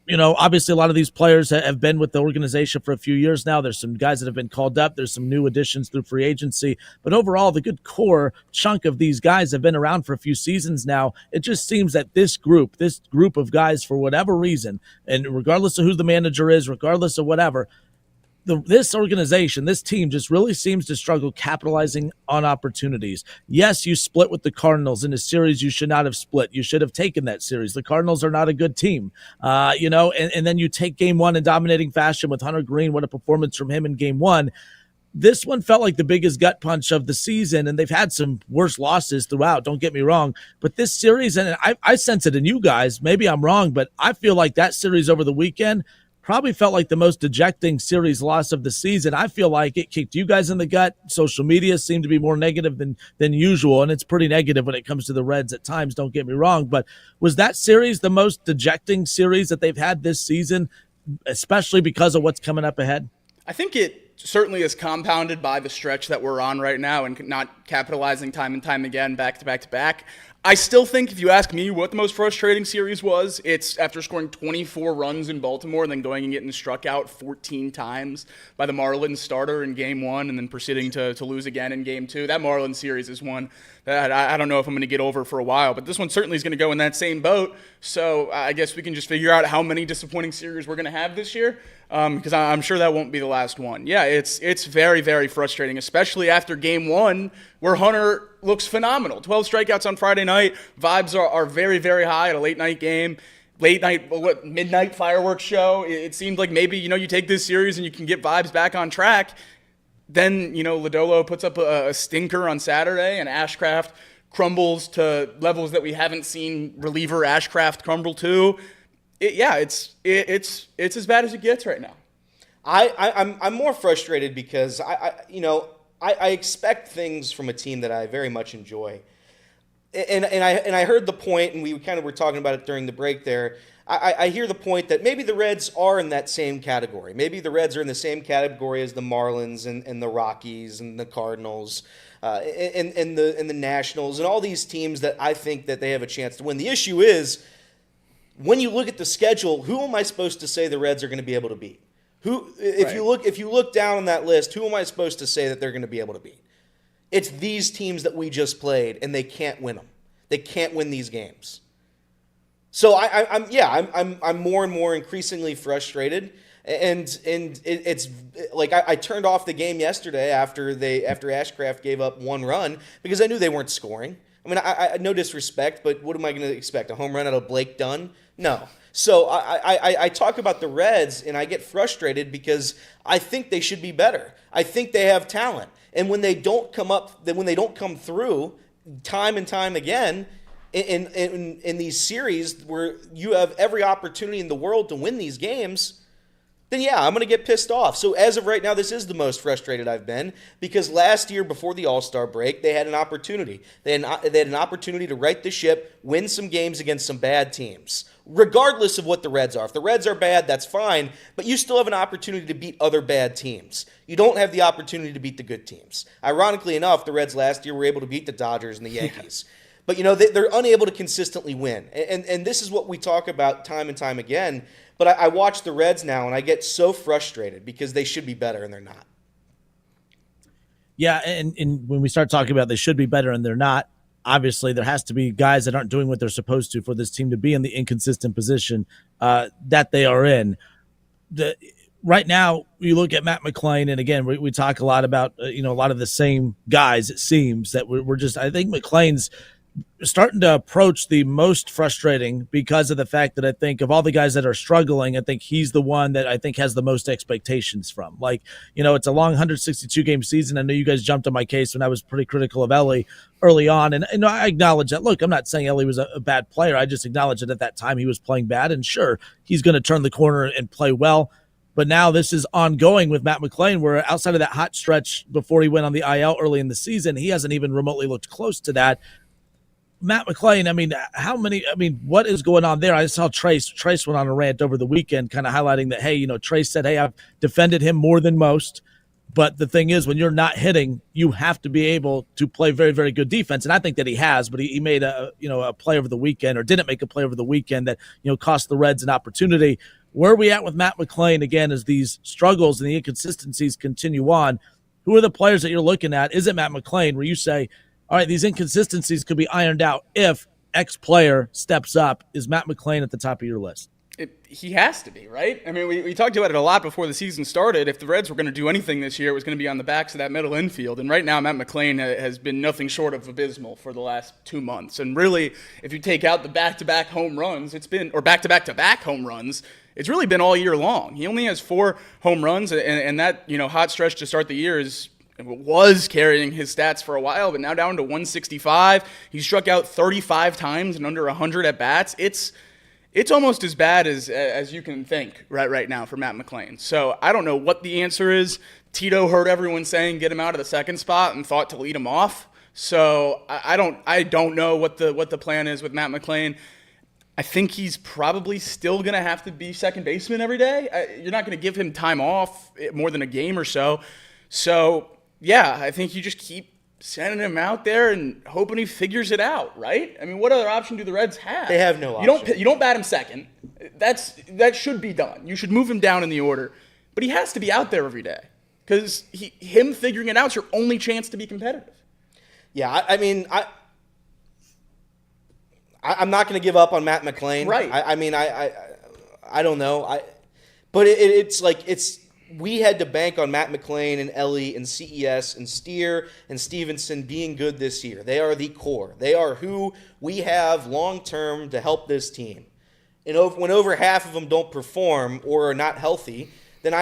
Obviously a lot of these players have been with the organization for a few years now. There's some guys that have been called up. There's some new additions through free agency. But overall, the good core chunk of these guys have been around for a few seasons now. It just seems that this group of guys, for whatever reason, and regardless of who the manager is, regardless of whatever, this organization, this team just really seems to struggle capitalizing on opportunities. Yes, you split with the Cardinals in a series you should not have split. You should have taken that series. The Cardinals are not a good team, and then you take game one in dominating fashion with Hunter Greene. What a performance from him in game one. This one felt like the biggest gut punch of the season, and they've had some worse losses throughout, don't get me wrong. But this series, and I sense it in you guys, maybe I'm wrong, but I feel like that series over the weekend probably felt like the most dejecting series loss of the season. I feel like it kicked you guys in the gut. Social media seemed to be more negative than usual, and it's pretty negative when it comes to the Reds at times, don't get me wrong. But was that series the most dejecting series that they've had this season, especially because of what's coming up ahead? I think it certainly is compounded by the stretch that we're on right now and not capitalizing time and time again, back to back to back. I still think, if you ask me what the most frustrating series was, it's after scoring 24 runs in Baltimore and then going and getting struck out 14 times by the Marlins starter in game one and then proceeding to lose again in game two. That Marlins series is one that I don't know if I'm going to get over for a while, but this one certainly is going to go in that same boat. So I guess we can just figure out how many disappointing series we're going to have this year, because I'm sure that won't be the last one. Yeah, it's very, very frustrating, especially after game one where Hunter looks phenomenal. 12 strikeouts on Friday night. Vibes are very, very high at a late night game. Midnight fireworks show. It seemed like maybe, you take this series and you can get Vibes back on track. Then, Lodolo puts up a stinker on Saturday, and Ashcraft crumbles to levels that we haven't seen reliever Ashcraft crumble to. It's as bad as it gets right now. I'm more frustrated because I expect things from a team that I very much enjoy, and I heard the point, and we kind of were talking about it during the break there. I hear the point that maybe the Reds are in that same category. Maybe the Reds are in the same category as the Marlins and the Rockies and the Cardinals, and the Nationals and all these teams that I think that they have a chance to win. The issue is, when you look at the schedule, who am I supposed to say the Reds are going to be able to beat? If you look down on that list, who am I supposed to say that they're going to be able to beat? It's these teams that we just played, and they can't win them. They can't win these games. So I'm more and more increasingly frustrated, and it's like I turned off the game yesterday after Ashcraft gave up one run because I knew they weren't scoring. I mean, I no disrespect, but what am I going to expect? A home run out of Blake Dunn? No. So I talk about the Reds, and I get frustrated because I think they should be better. I think they have talent, and when they don't come through time and time again in these series where you have every opportunity in the world to win these games, then yeah, I'm going to get pissed off. So as of right now, this is the most frustrated I've been, because last year before the All-Star break, they had an opportunity. They had an opportunity to right the ship, win some games against some bad teams, regardless of what the Reds are. If the Reds are bad, that's fine, but you still have an opportunity to beat other bad teams. You don't have the opportunity to beat the good teams. Ironically enough, the Reds last year were able to beat the Dodgers and the Yankees. But, they're unable to consistently win. And this is what we talk about time and time again. But I watch the Reds now, and I get so frustrated because they should be better, and they're not. Yeah, and when we start talking about they should be better and they're not, obviously there has to be guys that aren't doing what they're supposed to for this team to be in the inconsistent position that they are in. Right now, you look at Matt McClain, and again, we talk a lot about a lot of the same guys. It seems that we're just, I think McClain's starting to approach the most frustrating because of the fact that I think of all the guys that are struggling, I think he's the one that I think has the most expectations from. Like, it's a long 162 game season. I know you guys jumped on my case when I was pretty critical of Ellie early on. And I acknowledge that. Look, I'm not saying Ellie was a bad player. I just acknowledge that at that time he was playing bad, and sure, he's going to turn the corner and play well. But now this is ongoing with Matt McClain, where outside of that hot stretch before he went on the IL early in the season, he hasn't even remotely looked close to that. Matt McClain, what is going on there? I saw Trace went on a rant over the weekend kind of highlighting that, hey, Trace said, hey, I've defended him more than most, But the thing is, when you're not hitting, you have to be able to play very, very good defense. And I think that he has, but he made a play over the weekend, or didn't make a play over the weekend that, cost the Reds an opportunity. Where are we at with Matt McClain, again, as these struggles and the inconsistencies continue on? Who are the players that you're looking at? Is it Matt McClain, where you say, all right, these inconsistencies could be ironed out if X player steps up? Is Matt McClain at the top of your list? He has to be, right? I mean, we talked about it a lot before the season started. If the Reds were going to do anything this year, it was going to be on the backs of that middle infield. And right now, Matt McClain has been nothing short of abysmal for the last 2 months. And really, if you take out the back-to-back home runs, or back-to-back-to-back home runs, it's really been all year long. He only has 4 home runs, and that hot stretch to start the year was carrying his stats for a while, but now down to 165. He struck out 35 times and under 100 at bats. It's almost as bad as you can think right now for Matt McClain. So I don't know what the answer is. Tito heard everyone saying get him out of the second spot and thought to lead him off. So I don't know what the plan is with Matt McClain. I think he's probably still going to have to be second baseman every day. You're not going to give him time off more than a game or so. So yeah, I think you just keep sending him out there and hoping he figures it out, right? I mean, what other option do the Reds have? They have no option. You don't bat him second. That should be done. You should move him down in the order. But he has to be out there every day because him figuring it out is your only chance to be competitive. Yeah, I mean, I'm not going to give up on Matt McClain. Right. I don't know. But it's like we had to bank on Matt McClain and Ellie and CES and Steer and Stevenson being good this year. They are the core. They are who we have long-term to help this team. And when over half of them don't perform or are not healthy, then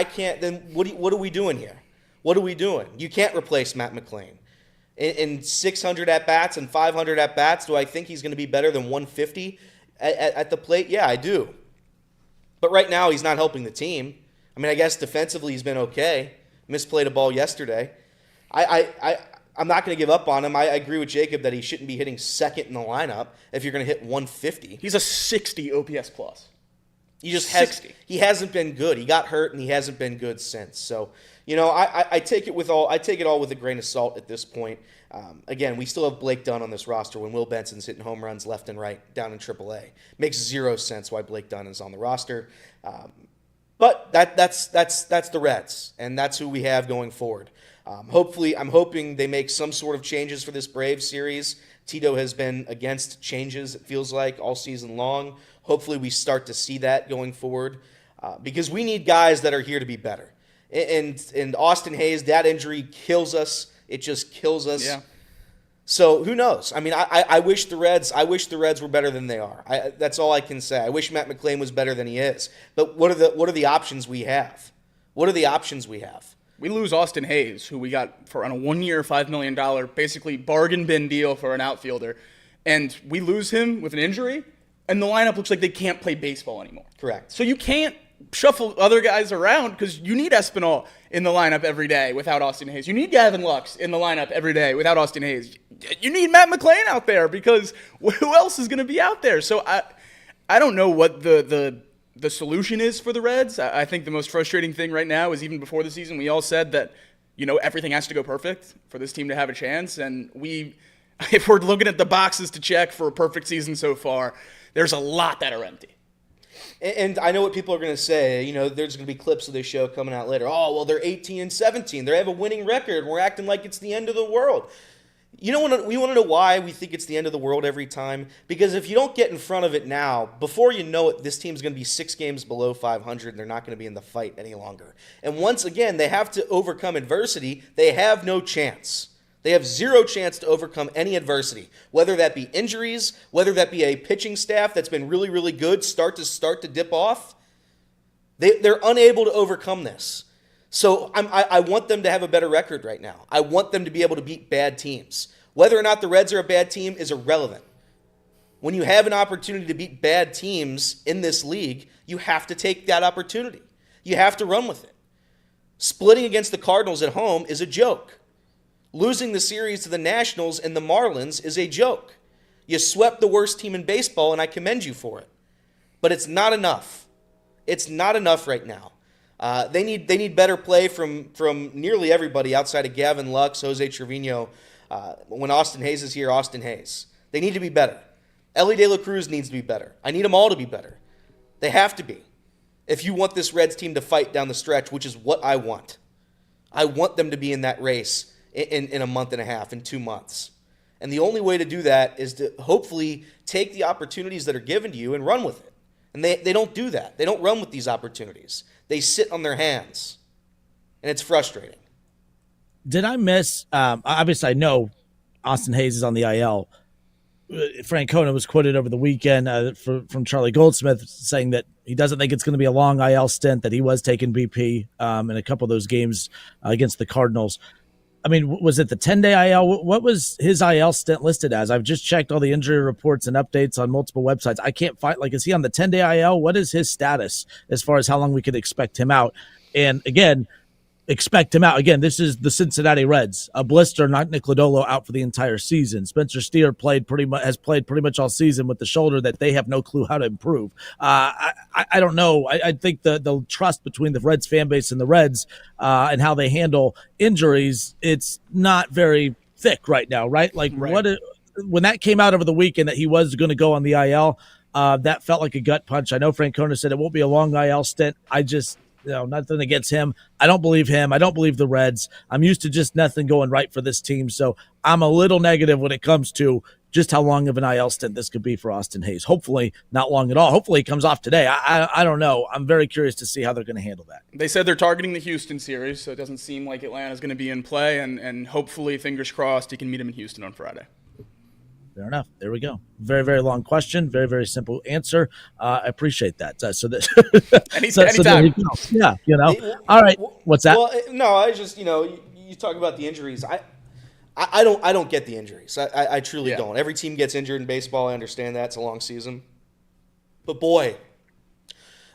what are we doing here? What are we doing? You can't replace Matt McClain. In 600 at-bats and 500 at-bats, do I think he's going to be better than 150 at the plate? Yeah, I do. But right now, he's not helping the team. I mean, I guess defensively he's been okay. Misplayed a ball yesterday. I'm not going to give up on him. I agree with Jacob that he shouldn't be hitting second in the lineup if you're going to hit 150. He's a 60 OPS plus. He just 60. He hasn't been good. He got hurt and he hasn't been good since. So, I take it all with a grain of salt at this point. Again, we still have Blake Dunn on this roster when Will Benson's hitting home runs left and right down in AAA. Makes zero sense why Blake Dunn is on the roster. But that's the Reds, and that's who we have going forward. I'm hoping they make some sort of changes for this Braves series. Tito has been against changes, it feels like, all season long. Hopefully we start to see that going forward because we need guys that are here to be better. And Austin Hayes, that injury kills us. It just kills us. Yeah. So who knows? I mean, I wish the Reds were better than they are. That's all I can say. I wish Matt McClain was better than he is. But what are the options we have? What are the options we have? We lose Austin Hayes, who we got on a 1-year, $5 million, basically bargain bin deal for an outfielder, and we lose him with an injury, and the lineup looks like they can't play baseball anymore. Correct. So you can't shuffle other guys around because you need Espinal in the lineup every day without Austin Hayes. You need Gavin Lux in the lineup every day without Austin Hayes. You need Matt McClain out there because who else is going to be out there? So I don't know what the solution is for the Reds. I think the most frustrating thing right now is even before the season, we all said that, everything has to go perfect for this team to have a chance. And if we're looking at the boxes to check for a perfect season so far, there's a lot that are empty. And I know what people are going to say. There's going to be clips of this show coming out later. Oh, well, they're 18-17. They have a winning record. We're acting like it's the end of the world. We want to know why we think it's the end of the world every time? Because if you don't get in front of it now, before you know it, this team's going to be 6 games below 500, and they're not going to be in the fight any longer. And once again, they have to overcome adversity. They have no chance. They have zero chance to overcome any adversity, whether that be injuries, whether that be a pitching staff that's been really, really good, start to dip off. They're unable to overcome this. So I want them to have a better record right now. I want them to be able to beat bad teams. Whether or not the Reds are a bad team is irrelevant. When you have an opportunity to beat bad teams in this league, you have to take that opportunity. You have to run with it. Splitting against the Cardinals at home is a joke. Losing the series to the Nationals and the Marlins is a joke. You swept the worst team in baseball, and I commend you for it. But it's not enough. It's not enough right now. They need better play from nearly everybody outside of Gavin Lux, Jose Trevino. When Austin Hayes is here, Austin Hayes. They need to be better. Ellie De La Cruz needs to be better. I need them all to be better. They have to be. If you want this Reds team to fight down the stretch, which is what I want. I want them to be in that race in a month and a half, in 2 months. And the only way to do that is to hopefully take the opportunities that are given to you and run with it. And they don't do that. They don't run with these opportunities. They sit on their hands. And it's frustrating. Did I miss? Obviously, I know Austin Hayes is on the IL. Francona was quoted over the weekend from Charlie Goldsmith saying that he doesn't think it's going to be a long IL stint, that he was taking BP in a couple of those games against the Cardinals. I mean, was it the 10-day IL? What was his IL stint listed as? I've just checked all the injury reports and updates on multiple websites. I can't find, is he on the 10-day IL? What is his status as far as how long we could expect him out? And again, expect him out. Again, this is the Cincinnati Reds. A blister, not Nick Lodolo, out for the entire season. Spencer Steer has played pretty much all season with the shoulder that they have no clue how to improve. I don't know. I think the trust between the Reds fan base and the Reds and how they handle injuries, it's not very thick right now, right? When that came out over the weekend that he was going to go on the IL, that felt like a gut punch. I know Francona said it won't be a long IL stint. Nothing against him. I don't believe him. I don't believe the Reds. I'm used to just nothing going right for this team. So I'm a little negative when it comes to just how long of an IL stint this could be for Austin Hayes. Hopefully not long at all. Hopefully he comes off today. I don't know. I'm very curious to see how they're going to handle that. They said they're targeting the Houston series, so it doesn't seem like Atlanta's going to be in play, and hopefully, fingers crossed, he can meet him in Houston on Friday. Fair enough. There we go. Very, very long question. Very, very simple answer. I appreciate that. Anytime. Yeah, All right. What's that? Well, no, I just, you talk about the injuries. I don't get the injuries. I truly don't. Every team gets injured in baseball. I understand that. It's a long season. But boy,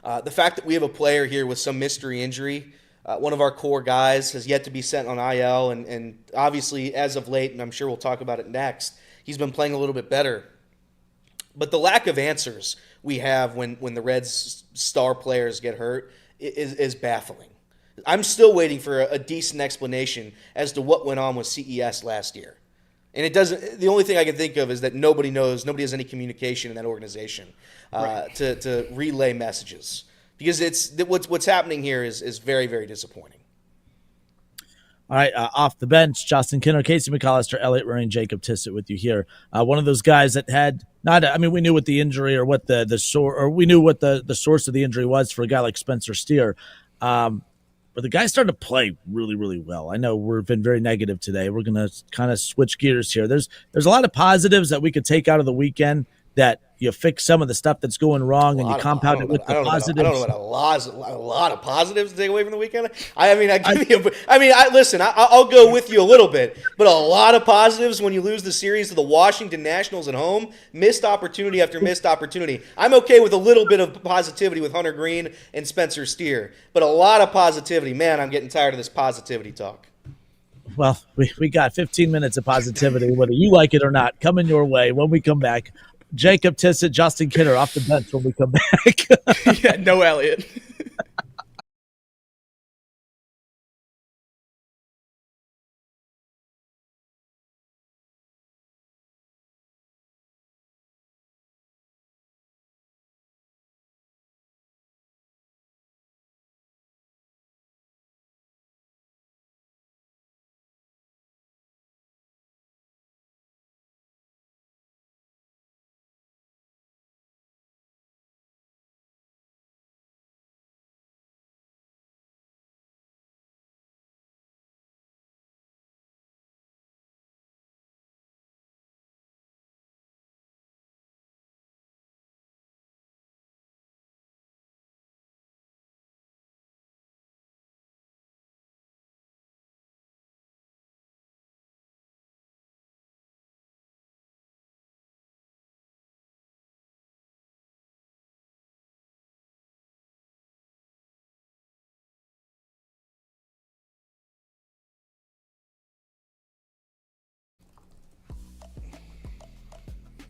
the fact that we have a player here with some mystery injury, one of our core guys has yet to be sent on IL, and obviously as of late, and I'm sure we'll talk about it next, he's been playing a little bit better. But the lack of answers we have when the Reds' star players get hurt is baffling. I'm still waiting for a decent explanation as to what went on with CES last year. And it doesn't. The only thing I can think of is that nobody knows. Nobody has any communication in that organization to relay messages, because what's happening here is very, very disappointing. All right, off the bench, Justin Kinner, Casey McAllister, Elliot Ruring, Jacob Tissett with you here. One of those guys that had we knew what the injury or what the source of the injury was for a guy like Spencer Steer. But the guy started to play really, really well. I know we've been very negative today. We're going to kind of switch gears here. There's a lot of positives that we could take out of the weekend, that you fix some of the stuff that's going wrong and you compound it with the positives. I don't know about a lot of positives to take away from the weekend. Listen, I'll go with you a little bit, but a lot of positives when you lose the series to the Washington Nationals at home, missed opportunity after missed opportunity. I'm okay with a little bit of positivity with Hunter Greene and Spencer Steer, but a lot of positivity. Man, I'm getting tired of this positivity talk. Well, we got 15 minutes of positivity, whether you like it or not, coming your way when we come back. Jacob Tissett, Justin Kinner off the bench when we come back. Yeah, no Elliot.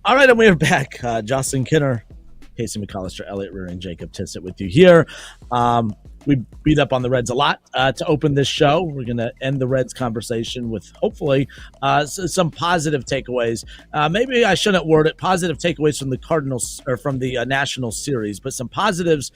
All right, and we are back. Justin Kinner, Casey McAllister, Elliot Ruring, Jacob Tissett with you here. We beat up on the Reds a lot to open this show. We're going to end the Reds conversation with hopefully some positive takeaways. Maybe I shouldn't word it positive takeaways from the Cardinals or from the National Series, but some positives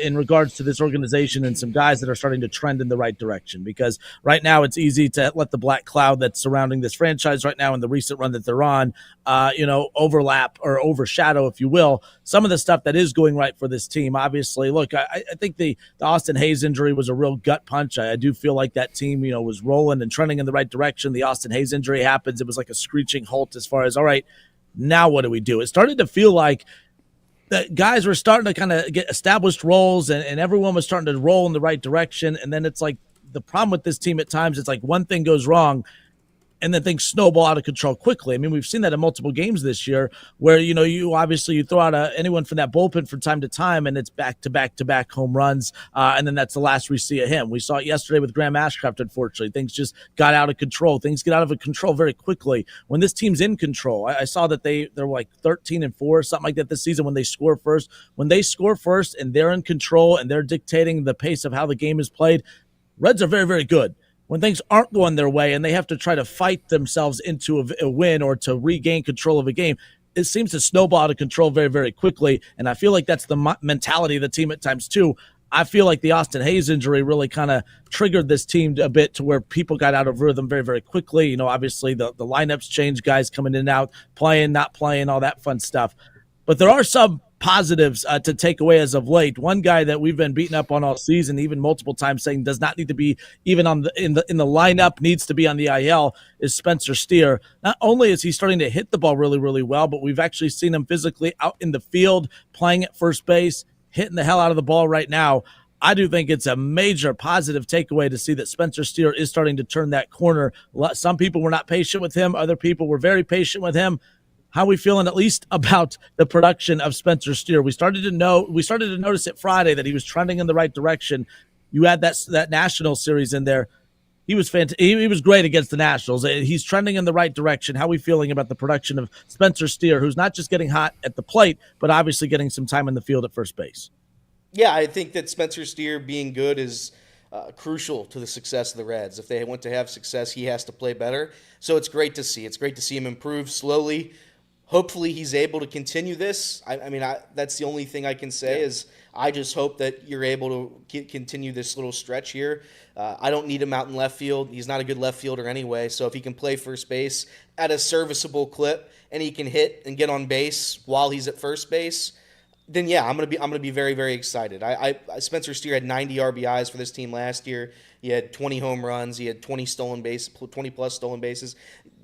in regards to this organization and some guys that are starting to trend in the right direction. Because right now it's easy to let the black cloud that's surrounding this franchise right now and the recent run that they're on, overlap or overshadow, if you will, some of the stuff that is going right for this team. Obviously, look, I think the Austin Hayes injury was a real gut punch. I do feel like that team, was rolling and trending in the right direction. The Austin Hayes injury happens. It was like a screeching halt as far as, all right, now what do we do? It started to feel like that guys were starting to kind of get established roles and everyone was starting to roll in the right direction. And then it's like the problem with this team at times, it's like one thing goes wrong and then things snowball out of control quickly. I mean, we've seen that in multiple games this year where, you obviously throw out anyone from that bullpen from time to time and it's back-to-back home runs, and then that's the last we see of him. We saw it yesterday with Graham Ashcraft, unfortunately. Things just got out of control. Things get out of control very quickly. When this team's in control, I saw that they're like 13-4 or something like that this season when they score first. When they score first and they're in control and they're dictating the pace of how the game is played, Reds are very, very good. When things aren't going their way and they have to try to fight themselves into a win or to regain control of a game, it seems to snowball out of control very, very quickly. And I feel like that's the mentality of the team at times too. I feel like the Austin Hayes injury really kind of triggered this team a bit to where people got out of rhythm very, very quickly. Obviously the lineups change, guys coming in and out, playing, not playing, all that fun stuff. But there are some positives to take away as of late. One guy that we've been beating up on all season, even multiple times, saying does not need to be even in the lineup, needs to be on the IL, is Spencer Steer. Not only is he starting to hit the ball really, really well, but we've actually seen him physically out in the field, playing at first base, hitting the hell out of the ball right now. I do think it's a major positive takeaway to see that Spencer Steer is starting to turn that corner. Some people were not patient with him. Other people were very patient with him. How are we feeling at least about the production of Spencer Steer? We started to notice it Friday that he was trending in the right direction. You had that National Series in there. He was he was great against the Nationals. He's trending in the right direction. How are we feeling about the production of Spencer Steer, who's not just getting hot at the plate, but obviously getting some time in the field at first base? Yeah, I think that Spencer Steer being good is crucial to the success of the Reds. If they want to have success, he has to play better. So it's great to see. It's great to see him improve slowly. Hopefully he's able to continue this. That's the only thing I can say is I just hope that you're able to continue this little stretch here. I don't need him out in left field. He's not a good left fielder anyway. So if he can play first base at a serviceable clip and he can hit and get on base while he's at first base, then yeah, I'm gonna be very, very excited. Spencer Steer had 90 RBIs for this team last year. He had 20 home runs. He had 20 plus stolen bases.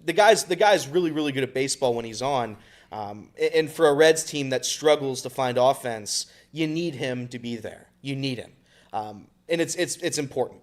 The guy's really, really good at baseball when he's on. And for a Reds team that struggles to find offense, you need him to be there. You need him, and it's important.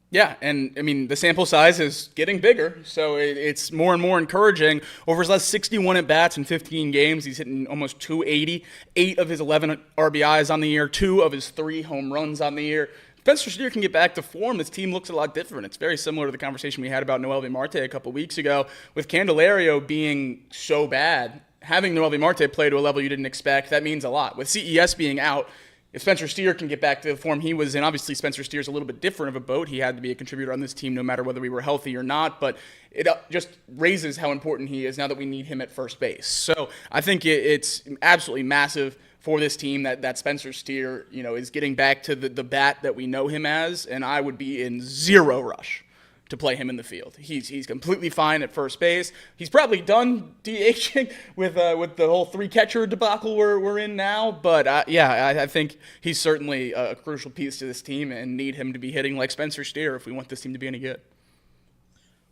Yeah, and the sample size is getting bigger, so it's more and more encouraging. Over his last 61 at-bats in 15 games, he's hitting almost 280, 8 of his 11 RBIs on the year, 2 of his 3 home runs on the year. Spencer Steer can get back to form. This team looks a lot different. It's very similar to the conversation we had about Noelvi Marte a couple weeks ago. With Candelario being so bad, having Noelvi Marte play to a level you didn't expect, that means a lot. With CES being out, if Spencer Steer can get back to the form he was in, obviously Spencer Steer's a little bit different of a boat. He had to be a contributor on this team no matter whether we were healthy or not, but it just raises how important he is now that we need him at first base. So I think it's absolutely massive for this team that Spencer Steer, is getting back to the bat that we know him as, and I would be in zero rush to play him in the field. He's completely fine at first base. He's probably done DHing with the whole 3-catcher debacle we're in now, but I think he's certainly a crucial piece to this team and need him to be hitting like Spencer Steer if we want this team to be any good.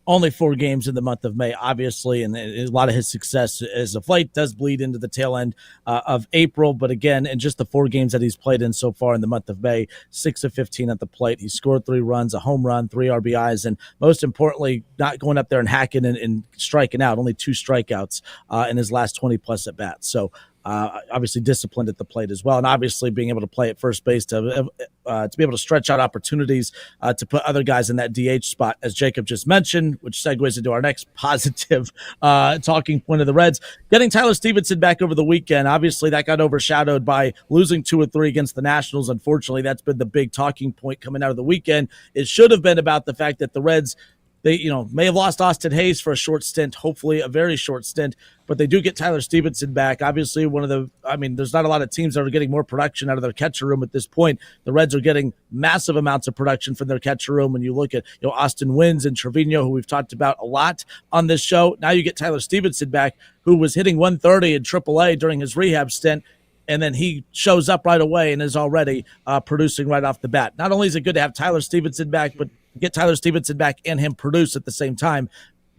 Only 4 games in the month of May, obviously, and a lot of his success as of late does bleed into the tail end of April. But again, in just the 4 games that he's played in so far in the month of May, 6 of 15 at the plate. He scored 3 runs, a home run, 3 RBIs, and most importantly, not going up there and hacking and striking out. Only 2 strikeouts in his last 20-plus at-bats. So obviously disciplined at the plate as well, and obviously being able to play at first base to be able to stretch out opportunities to put other guys in that DH spot, as Jacob just mentioned, which segues into our next positive talking point of the Reds. Getting Tyler Stevenson back over the weekend, obviously that got overshadowed by losing 2 or 3 against the Nationals. Unfortunately, that's been the big talking point coming out of the weekend. It should have been about the fact that the Reds, they may have lost Austin Hayes for a short stint, hopefully a very short stint, but they do get Tyler Stevenson back. Obviously, there's not a lot of teams that are getting more production out of their catcher room at this point. The Reds are getting massive amounts of production from their catcher room. When you look at Austin Wynns and Trevino, who we've talked about a lot on this show, now you get Tyler Stevenson back, who was hitting 130 in AAA during his rehab stint. And then he shows up right away and is already producing right off the bat. Not only is it good to have Tyler Stevenson back, but get Tyler Stevenson back and him produce at the same time.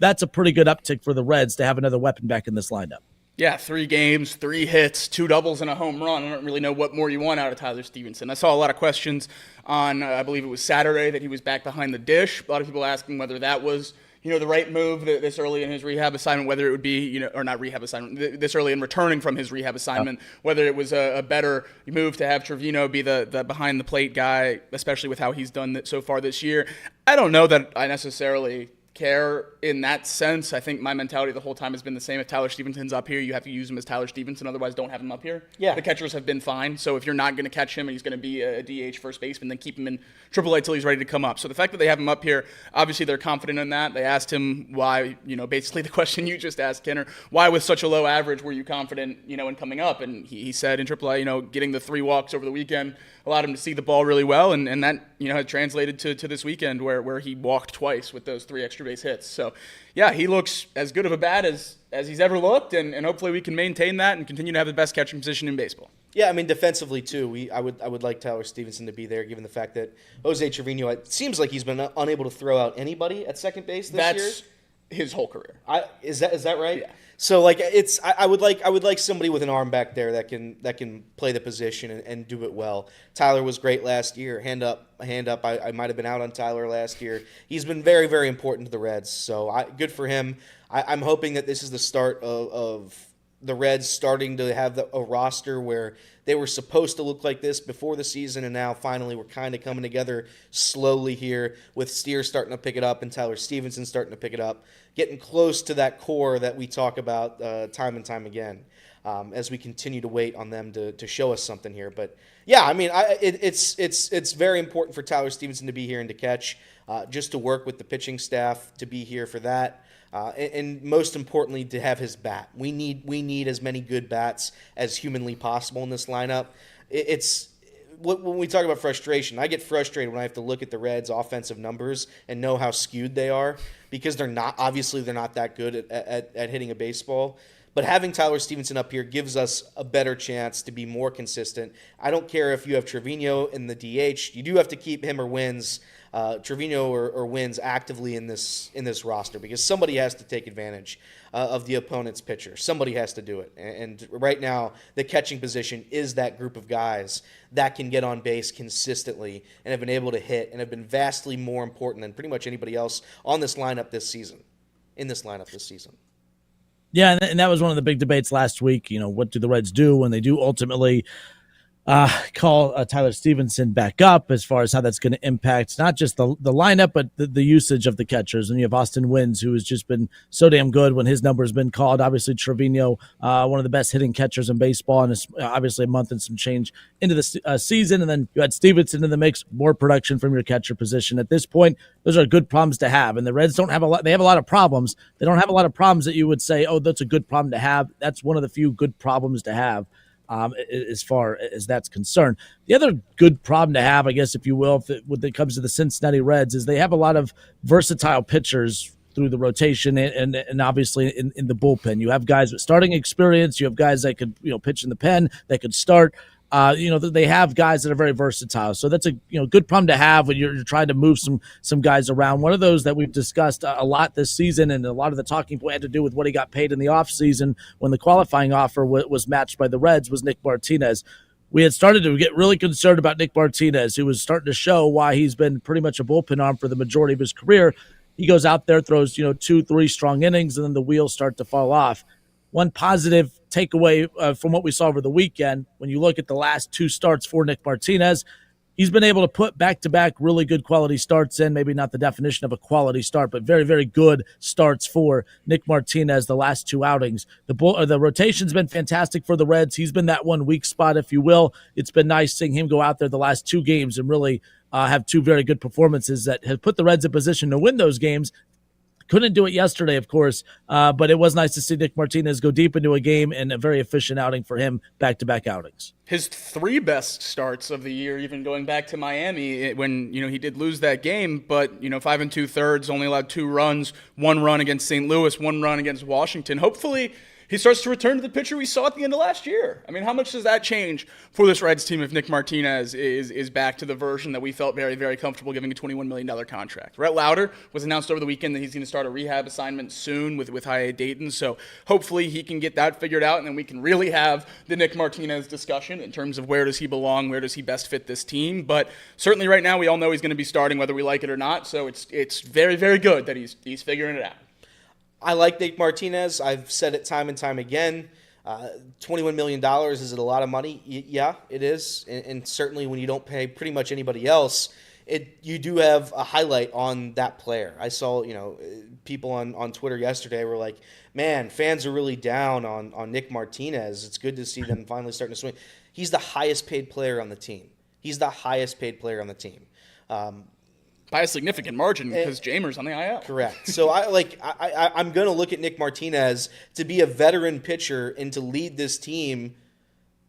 That's a pretty good uptick for the Reds to have another weapon back in this lineup. Yeah, 3 games, 3 hits, 2 doubles, and a home run. I don't really know what more you want out of Tyler Stevenson. I saw a lot of questions on, I believe it was Saturday, that he was back behind the dish. A lot of people asking whether that was the right move this early in his rehab assignment, whether it would be, or not rehab assignment, this early in returning from his rehab assignment, whether it was a better move to have Trevino be the behind the plate guy, especially with how he's done so far this year. I don't know that I necessarily care in that sense. I think my mentality the whole time has been the same. If Tyler Stevenson's up here, you have to use him as Tyler Stevenson. Otherwise, don't have him up here. Yeah. The catchers have been fine. So if you're not going to catch him and he's going to be a DH first baseman, then keep him in AAA till he's ready to come up. So the fact that they have him up here, obviously they're confident in that. They asked him why, basically the question you just asked, Kenner, why with such a low average were you confident, in coming up? And he said in AAA, getting the 3 walks over the weekend allowed him to see the ball really well, and that had translated to this weekend where he walked twice with those 3 extra base hits. So yeah, he looks as good of a bat as he's ever looked, and hopefully we can maintain that and continue to have the best catching position in baseball. Yeah, I mean, defensively too, I would like Tyler Stevenson to be there, given the fact that Jose Trevino, it seems like he's been unable to throw out anybody at second base this year. That's his whole career. Is that right? Yeah. So I would like somebody with an arm back there that can play the position and do it well. Tyler was great last year. Hand up. I might have been out on Tyler last year. He's been very, very important to the Reds. So good for him. I'm hoping that this is the start of the Reds starting to have a roster where they were supposed to look like this before the season, and now finally we're kind of coming together slowly here with Steer starting to pick it up and Tyler Stevenson starting to pick it up, getting close to that core that we talk about time and time again as we continue to wait on them to show us something here. But yeah, I mean, it's very important for Tyler Stevenson to be here and to catch, just to work with the pitching staff to be here for that. And most importantly, to have his bat. We need as many good bats as humanly possible in this lineup. When we talk about frustration, I get frustrated when I have to look at the Reds' offensive numbers and know how skewed they are, because they're not that good at hitting a baseball. But having Tyler Stevenson up here gives us a better chance to be more consistent. I don't care if you have Trevino in the DH. You do have to keep him or Wins, Trevino or Wins actively in this roster, because somebody has to take advantage of the opponent's pitcher. Somebody has to do it. And right now, the catching position is that group of guys that can get on base consistently and have been able to hit and have been vastly more important than pretty much anybody else on this lineup this season. Yeah, and that was one of the big debates last week. What do the Reds do when they do ultimately call Tyler Stevenson back up, as far as how that's going to impact not just the lineup, but the usage of the catchers. And you have Austin Wynns, who has just been so damn good when his number has been called. Obviously, Trevino, one of the best hitting catchers in baseball, and it's obviously a month and some change into the season. And then you had Stevenson in the mix, more production from your catcher position. At this point, those are good problems to have. And the Reds don't have a lot. They have a lot of problems. They don't have a lot of problems that you would say, oh, that's a good problem to have. That's one of the few good problems to have. As far as that's concerned. The other good problem to have, I guess, if you will, when it comes to the Cincinnati Reds, is they have a lot of versatile pitchers through the rotation and obviously in the bullpen. You have guys with starting experience. You have guys that could pitch in the pen, that could start. They have guys that are very versatile. So that's a good problem to have when you're trying to move some guys around. One of those that we've discussed a lot this season, and a lot of the talking point had to do with what he got paid in the offseason when the qualifying offer was matched by the Reds, was Nick Martinez. We had started to get really concerned about Nick Martinez, who was starting to show why he's been pretty much a bullpen arm for the majority of his career. He goes out there, throws 2-3 strong innings, and then the wheels start to fall off. one positive takeaway from what we saw over the weekend, when you look at the last 2 starts for Nick Martinez, he's been able to put back-to-back really good quality starts in, maybe not the definition of a quality start, but very, very good starts for Nick Martinez the last 2 outings. The rotation's been fantastic for the Reds. He's been that one weak spot, if you will. It's been nice seeing him go out there the last 2 games and really have 2 very good performances that have put the Reds in position to win those games. Couldn't do it yesterday, of course, but it was nice to see Nick Martinez go deep into a game and a very efficient outing for him, back-to-back outings. His 3 best starts of the year, even going back to Miami when, he did lose that game, but, 5 2/3, only allowed 2 runs, 1 run against St. Louis, 1 run against Washington. Hopefully he starts to return to the pitcher we saw at the end of last year. I mean, how much does that change for this Reds team if Nick Martinez is back to the version that we felt very, very comfortable giving a $21 million contract? Rhett Lauder was announced over the weekend that he's going to start a rehab assignment soon with High Dayton, so hopefully he can get that figured out, and then we can really have the Nick Martinez discussion in terms of where does he belong, where does he best fit this team. But certainly right now we all know he's going to be starting whether we like it or not, so it's very, very good that he's figuring it out. I like Nick Martinez. I've said it time and time again. $21 million, is it a lot of money? Yeah, it is. And certainly when you don't pay pretty much anybody else, you do have a highlight on that player. I saw, people on Twitter yesterday were like, man, fans are really down on Nick Martinez. It's good to see them finally starting to swing. He's the highest paid player on the team. By a significant margin because Jamer's on the IL. Correct. So I'm going to look at Nick Martinez to be a veteran pitcher and to lead this team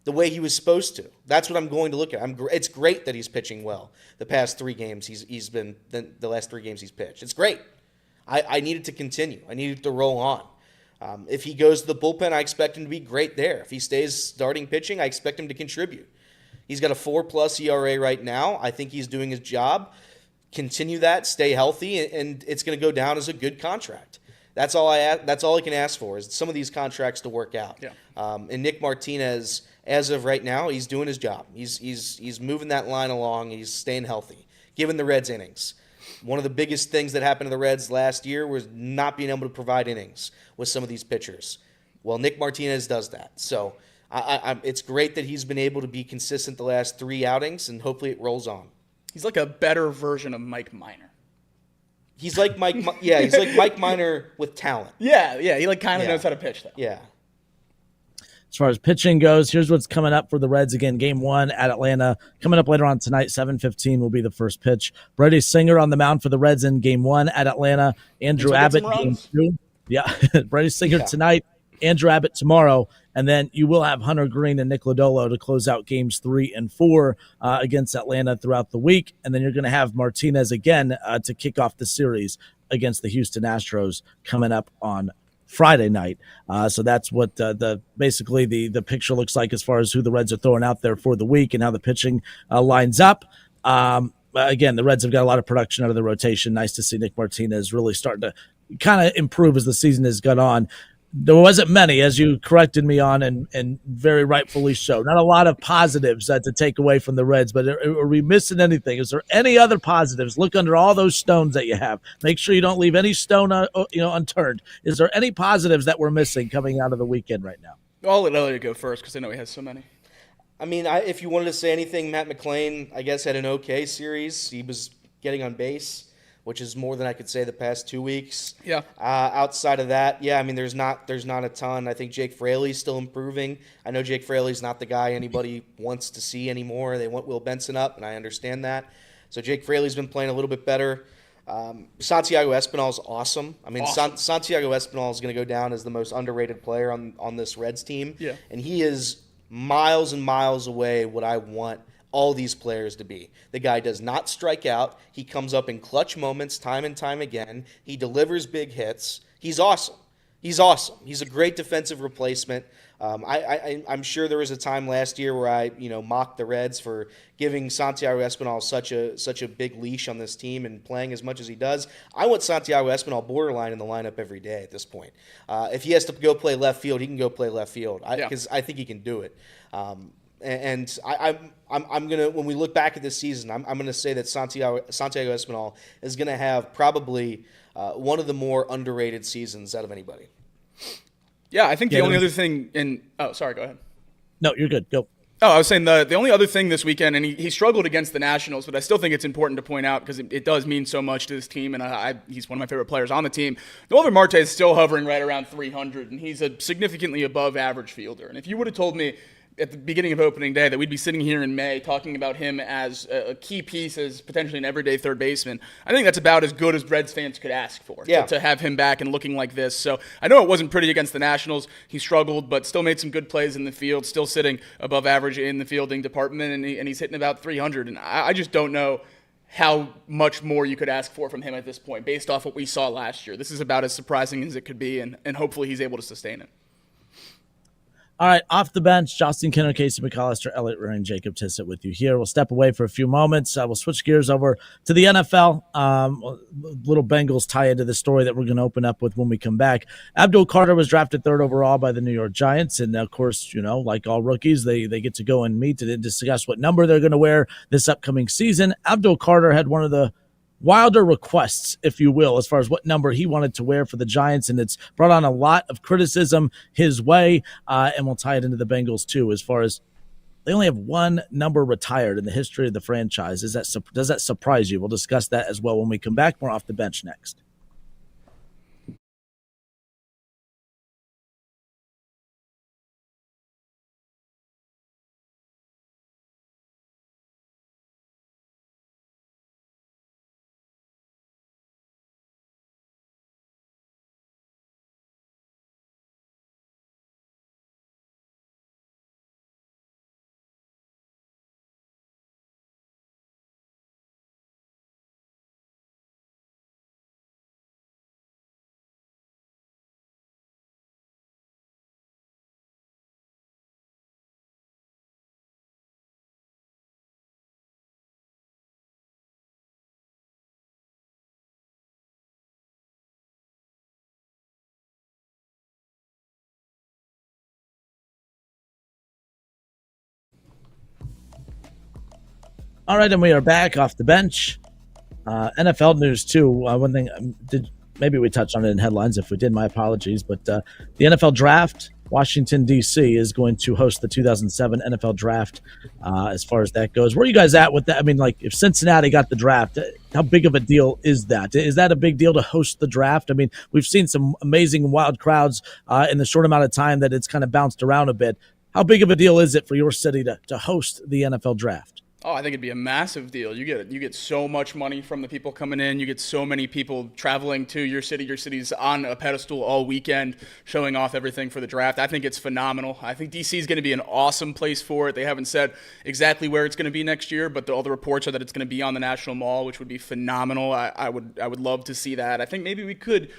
the way he was supposed to. That's what I'm going to look at. It's great that he's pitching well. The past 3 games he's been the last 3 games he's pitched. It's great. I need it to continue. I need it to roll on. If he goes to the bullpen, I expect him to be great there. If he stays starting pitching, I expect him to contribute. He's got a 4+ ERA right now. I think he's doing his job. Continue that, stay healthy, and it's going to go down as a good contract. That's all I can ask for is some of these contracts to work out. Yeah. And Nick Martinez, as of right now, he's doing his job. He's moving that line along. He's staying healthy, giving the Reds innings. One of the biggest things that happened to the Reds last year was not being able to provide innings with some of these pitchers. Well, Nick Martinez does that. So it's great that he's been able to be consistent the last 3 outings, and hopefully it rolls on. He's like a better version of Mike Minor. He's like Mike Minor with talent. Yeah, he kind of knows how to pitch, though. Yeah. As far as pitching goes, here's what's coming up for the Reds again. Game 1 at Atlanta. Coming up later on tonight, 7:15 will be the first pitch. Brady Singer on the mound for the Reds in Game 1 at Atlanta. Andrew Abbott, Game 2. Yeah, Brady Singer tonight. Andrew Abbott tomorrow. And then you will have Hunter Greene and Nick Lodolo to close out games 3 and 4 against Atlanta throughout the week. And then you're going to have Martinez again to kick off the series against the Houston Astros coming up on Friday night. So that's what basically the picture looks like as far as who the Reds are throwing out there for the week and how the pitching lines up. Again, the Reds have got a lot of production out of the rotation. Nice to see Nick Martinez really starting to kind of improve as the season has gone on. There wasn't many, as you corrected me on, and very rightfully so. Not a lot of positives to take away from the Reds, but are we missing anything? Is there any other positives? Look under all those stones that you have. Make sure you don't leave any stone unturned. Is there any positives that we're missing coming out of the weekend right now? I'll let Elliot go first because I know he has so many. I mean, if you wanted to say anything, Matt McClain, I guess, had an okay series. He was getting on base, which is more than I could say the past 2 weeks. Yeah. Outside of that, I mean, there's not a ton. I think Jake Fraley's still improving. I know Jake Fraley's not the guy anybody wants to see anymore. They want Will Benson up, and I understand that. So Jake Fraley's been playing a little bit better. Santiago Espinal's awesome. I mean, awesome. Santiago Espinal is going to go down as the most underrated player on this Reds team. Yeah. And he is miles and miles away what I want all these players to be. The guy does not strike out. He comes up in clutch moments time and time again. He delivers big hits. He's awesome. He's a great defensive replacement. I'm sure there was a time last year where I mocked the Reds for giving Santiago Espinal such a big leash on this team and playing as much as he does. I want Santiago Espinal borderline in the lineup every day at this point. If he has to go play left field, he can go play left field because I think he can do it. And I'm gonna, when we look back at this season, I'm gonna say that Santiago Espinal is gonna have probably one of the more underrated seasons out of anybody. Yeah, I think the Yeah, only no. other thing sorry, go ahead. No, you're good. Go. Oh, I was saying the only other thing this weekend, and he struggled against the Nationals, but I still think it's important to point out because it does mean so much to this team, and he's one of my favorite players on the team. Noel Marte is still hovering right around 300, and he's a significantly above average fielder. And if you would have told me at the beginning of opening day that we'd be sitting here in May talking about him as a key piece, as potentially an everyday third baseman, I think that's about as good as Reds fans could ask for, to have him back and looking like this. So I know it wasn't pretty against the Nationals. He struggled, but still made some good plays in the field, still sitting above average in the fielding department, and he's hitting about 300. And I just don't know how much more you could ask for from him at this point based off what we saw last year. This is about as surprising as it could be, and hopefully he's able to sustain it. All right, off the bench, Justin Kinner, Casey McAllister, Elliot Rearing, Jacob Tissett with you here. We'll step away for a few moments. We'll switch gears over to the NFL. Little Bengals tie into the story that we're going to open up with when we come back. Abdul Carter was drafted 3rd overall by the New York Giants. And, of course, like all rookies, they get to go and meet and discuss what number they're going to wear this upcoming season. Abdul Carter had one of the wilder requests, if you will, as far as what number he wanted to wear for the Giants, and it's brought on a lot of criticism his way, and we'll tie it into the Bengals too, as far as they only have one number retired in the history of the franchise. Does that surprise you? We'll discuss that as well when we come back. More off the bench next. All right, and we are back off the bench. NFL news, too. One thing, maybe we touched on it in headlines. If we did, my apologies. But the NFL draft, Washington, D.C. is going to host the 2007 NFL draft as far as that goes. Where are you guys at with that? I mean, like, if Cincinnati got the draft, how big of a deal is that? Is that a big deal to host the draft? I mean, we've seen some amazing wild crowds in the short amount of time that it's kind of bounced around a bit. How big of a deal is it for your city to host the NFL draft? Oh, I think it'd be a massive deal. You get so much money from the people coming in. You get so many people traveling to your city. Your city's on a pedestal all weekend, showing off everything for the draft. I think it's phenomenal. I think DC is going to be an awesome place for it. They haven't said exactly where it's going to be next year, but all the reports are that it's going to be on the National Mall, which would be phenomenal. I would love to see that. I think maybe we could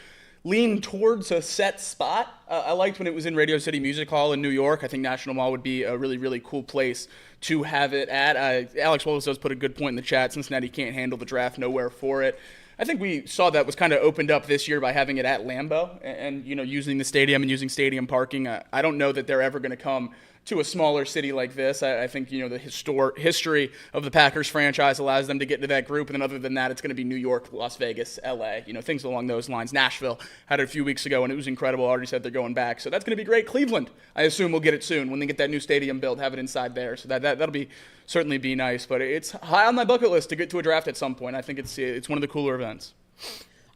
lean towards a set spot. I liked when it was in Radio City Music Hall in New York. I think National Mall would be a really, really cool place to have it at. Alex Wallace does put a good point in the chat. Cincinnati can't handle the draft, nowhere for it. I think we saw that was kind of opened up this year by having it at Lambeau and using the stadium and using stadium parking. I don't know that they're ever going to come to a smaller city like this. I think, the history of the Packers franchise allows them to get into that group. And then other than that, it's going to be New York, Las Vegas, LA, things along those lines. Nashville had it a few weeks ago, and it was incredible. I already said they're going back. So that's going to be great. Cleveland, I assume, will get it soon when they get that new stadium built, have it inside there. So that'll be certainly be nice. But it's high on my bucket list to get to a draft at some point. I think it's one of the cooler events.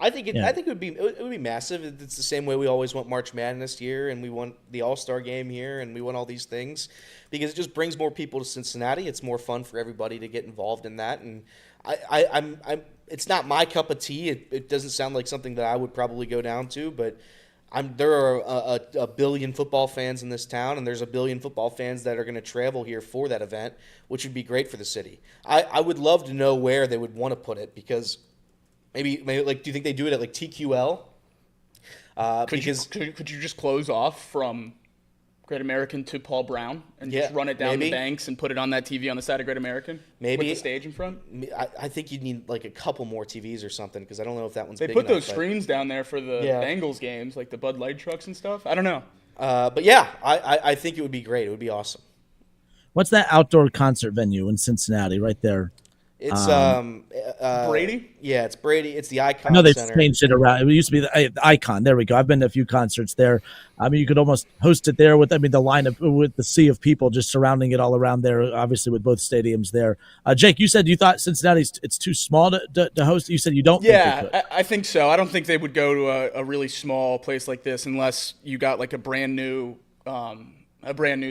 I think it would be massive. It's the same way we always want March Madness here, and we want the All-Star Game here, and we want all these things because it just brings more people to Cincinnati. It's more fun for everybody to get involved in that, and I'm it's not my cup of tea. It doesn't sound like something that I would probably go down to, but there are a billion football fans in this town, and there's a billion football fans that are going to travel here for that event, which would be great for the city. I would love to know where they would want to put it because. Maybe like, do you think they do it at like TQL? Could you just close off from Great American to Paul Brown and just run it down the banks and put it on that TV on the side of Great American? Maybe with the stage in front. I think you'd need like a couple more TVs or something because I don't know if that one's. They big put enough, those screens down there for the Bengals games, like the Bud Light trucks and stuff. I don't know. But yeah, I think it would be great. It would be awesome. What's that outdoor concert venue in Cincinnati right there? It's Brady? Yeah, it's Brady. It's the Icon I know they've Center. changed it around. It used to be the Icon. There we go. I've been to a few concerts there. I mean, you could almost host it there with, the line with the sea of people just surrounding it all around there, obviously with both stadiums there. Jake, you said you thought Cincinnati's it's too small to host. You said you don't think they could. I think so. I don't think they would go to a really small place like this unless you got like a brand new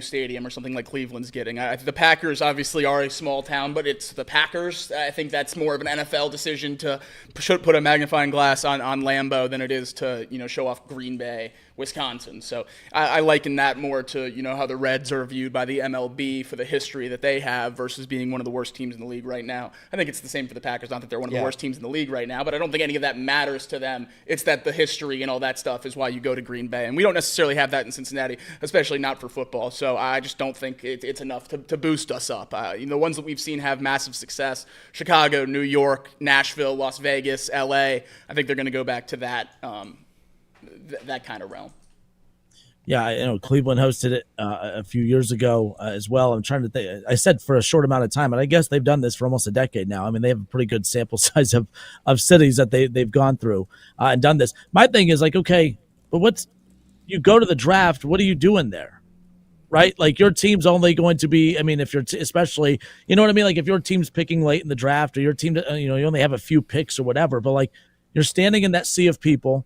stadium or something like Cleveland's getting. The Packers obviously are a small town, but it's the Packers. I think that's more of an NFL decision to put a magnifying glass on Lambeau than it is to show off Green Bay, Wisconsin. So I liken that more to how the Reds are viewed by the MLB for the history that they have versus being one of the worst teams in the league right now. I think it's the same for the Packers. Not that they're one of the worst teams in the league right now, but I don't think any of that matters to them. It's that the history and all that stuff is why you go to Green Bay, and we don't necessarily have that in Cincinnati, especially not for football. So I just don't think it's enough to boost us up. The ones that we've seen have massive success: Chicago, New York, Nashville, Las Vegas, LA. I think they're going to go back to that that kind of realm. Yeah, I know Cleveland hosted it a few years ago as well. I'm trying to think. I said for a short amount of time, but I guess they've done this for almost a decade now. I mean, they have a pretty good sample size of cities that they've gone through and done this. My thing is like, okay, but you go to the draft, what are you doing there? Right? Like your team's only going to be, I mean, if you're especially, you know what I mean? Like if your team's picking late in the draft or your team, you only have a few picks or whatever, but like you're standing in that sea of people.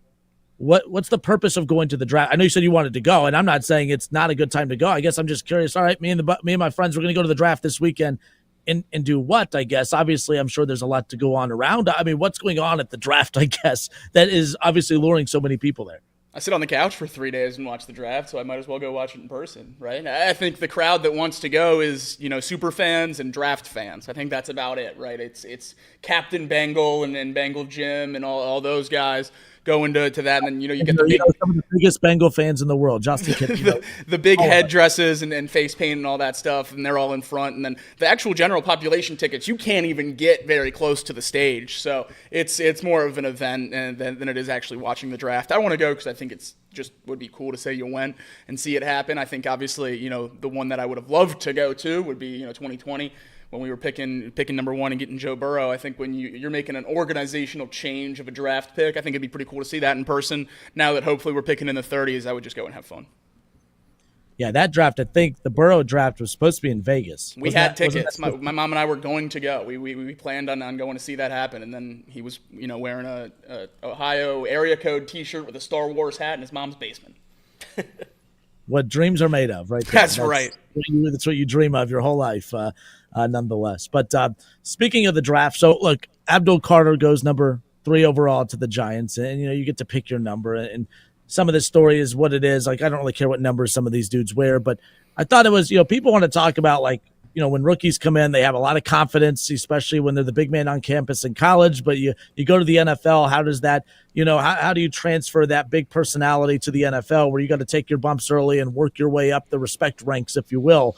What's the purpose of going to the draft? I know you said you wanted to go, and I'm not saying it's not a good time to go. I guess I'm just curious. All right, me and my friends, we're going to go to the draft this weekend and do what, I guess? Obviously, I'm sure there's a lot to go on around. I mean, what's going on at the draft, I guess, that is obviously luring so many people there? I sit on the couch for 3 days and watch the draft, so I might as well go watch it in person, right? I think the crowd that wants to go is, super fans and draft fans. I think that's about it, right? It's Captain Bengal and Bengal Jim and all those guys go into that, and then you get some of the biggest Bengal fans in the world, Justin Kidd, the big headdresses and face paint and all that stuff, and they're all in front, and then the actual general population tickets you can't even get very close to the stage, so it's more of an event than it is actually watching the draft. I want to go because I think it's just would be cool to say you went and see it happen. I think obviously the one that I would have loved to go to would be 2020. When we were picking number one and getting Joe Burrow. I think when you're making an organizational change of a draft pick, I think it'd be pretty cool to see that in person. Now that hopefully we're picking in the 30s, I would just go and have fun. Yeah, that draft, I think the Burrow draft was supposed to be in Vegas. We had tickets. My mom and I were going to go. We planned on going to see that happen, and then he was wearing a Ohio area code T-shirt with a Star Wars hat in his mom's basement. What dreams are made of, right there. That's right. That's what you dream of your whole life, nonetheless. But speaking of the draft, so look, Abdul Carter goes number 3 overall to the Giants, and you get to pick your number. And some of this story is what it is. Like I don't really care what numbers some of these dudes wear, but I thought it was people want to talk about like when rookies come in, they have a lot of confidence, especially when they're the big man on campus in college. But you go to the NFL, how does that, how do you transfer that big personality to the NFL where you got to take your bumps early and work your way up the respect ranks, if you will?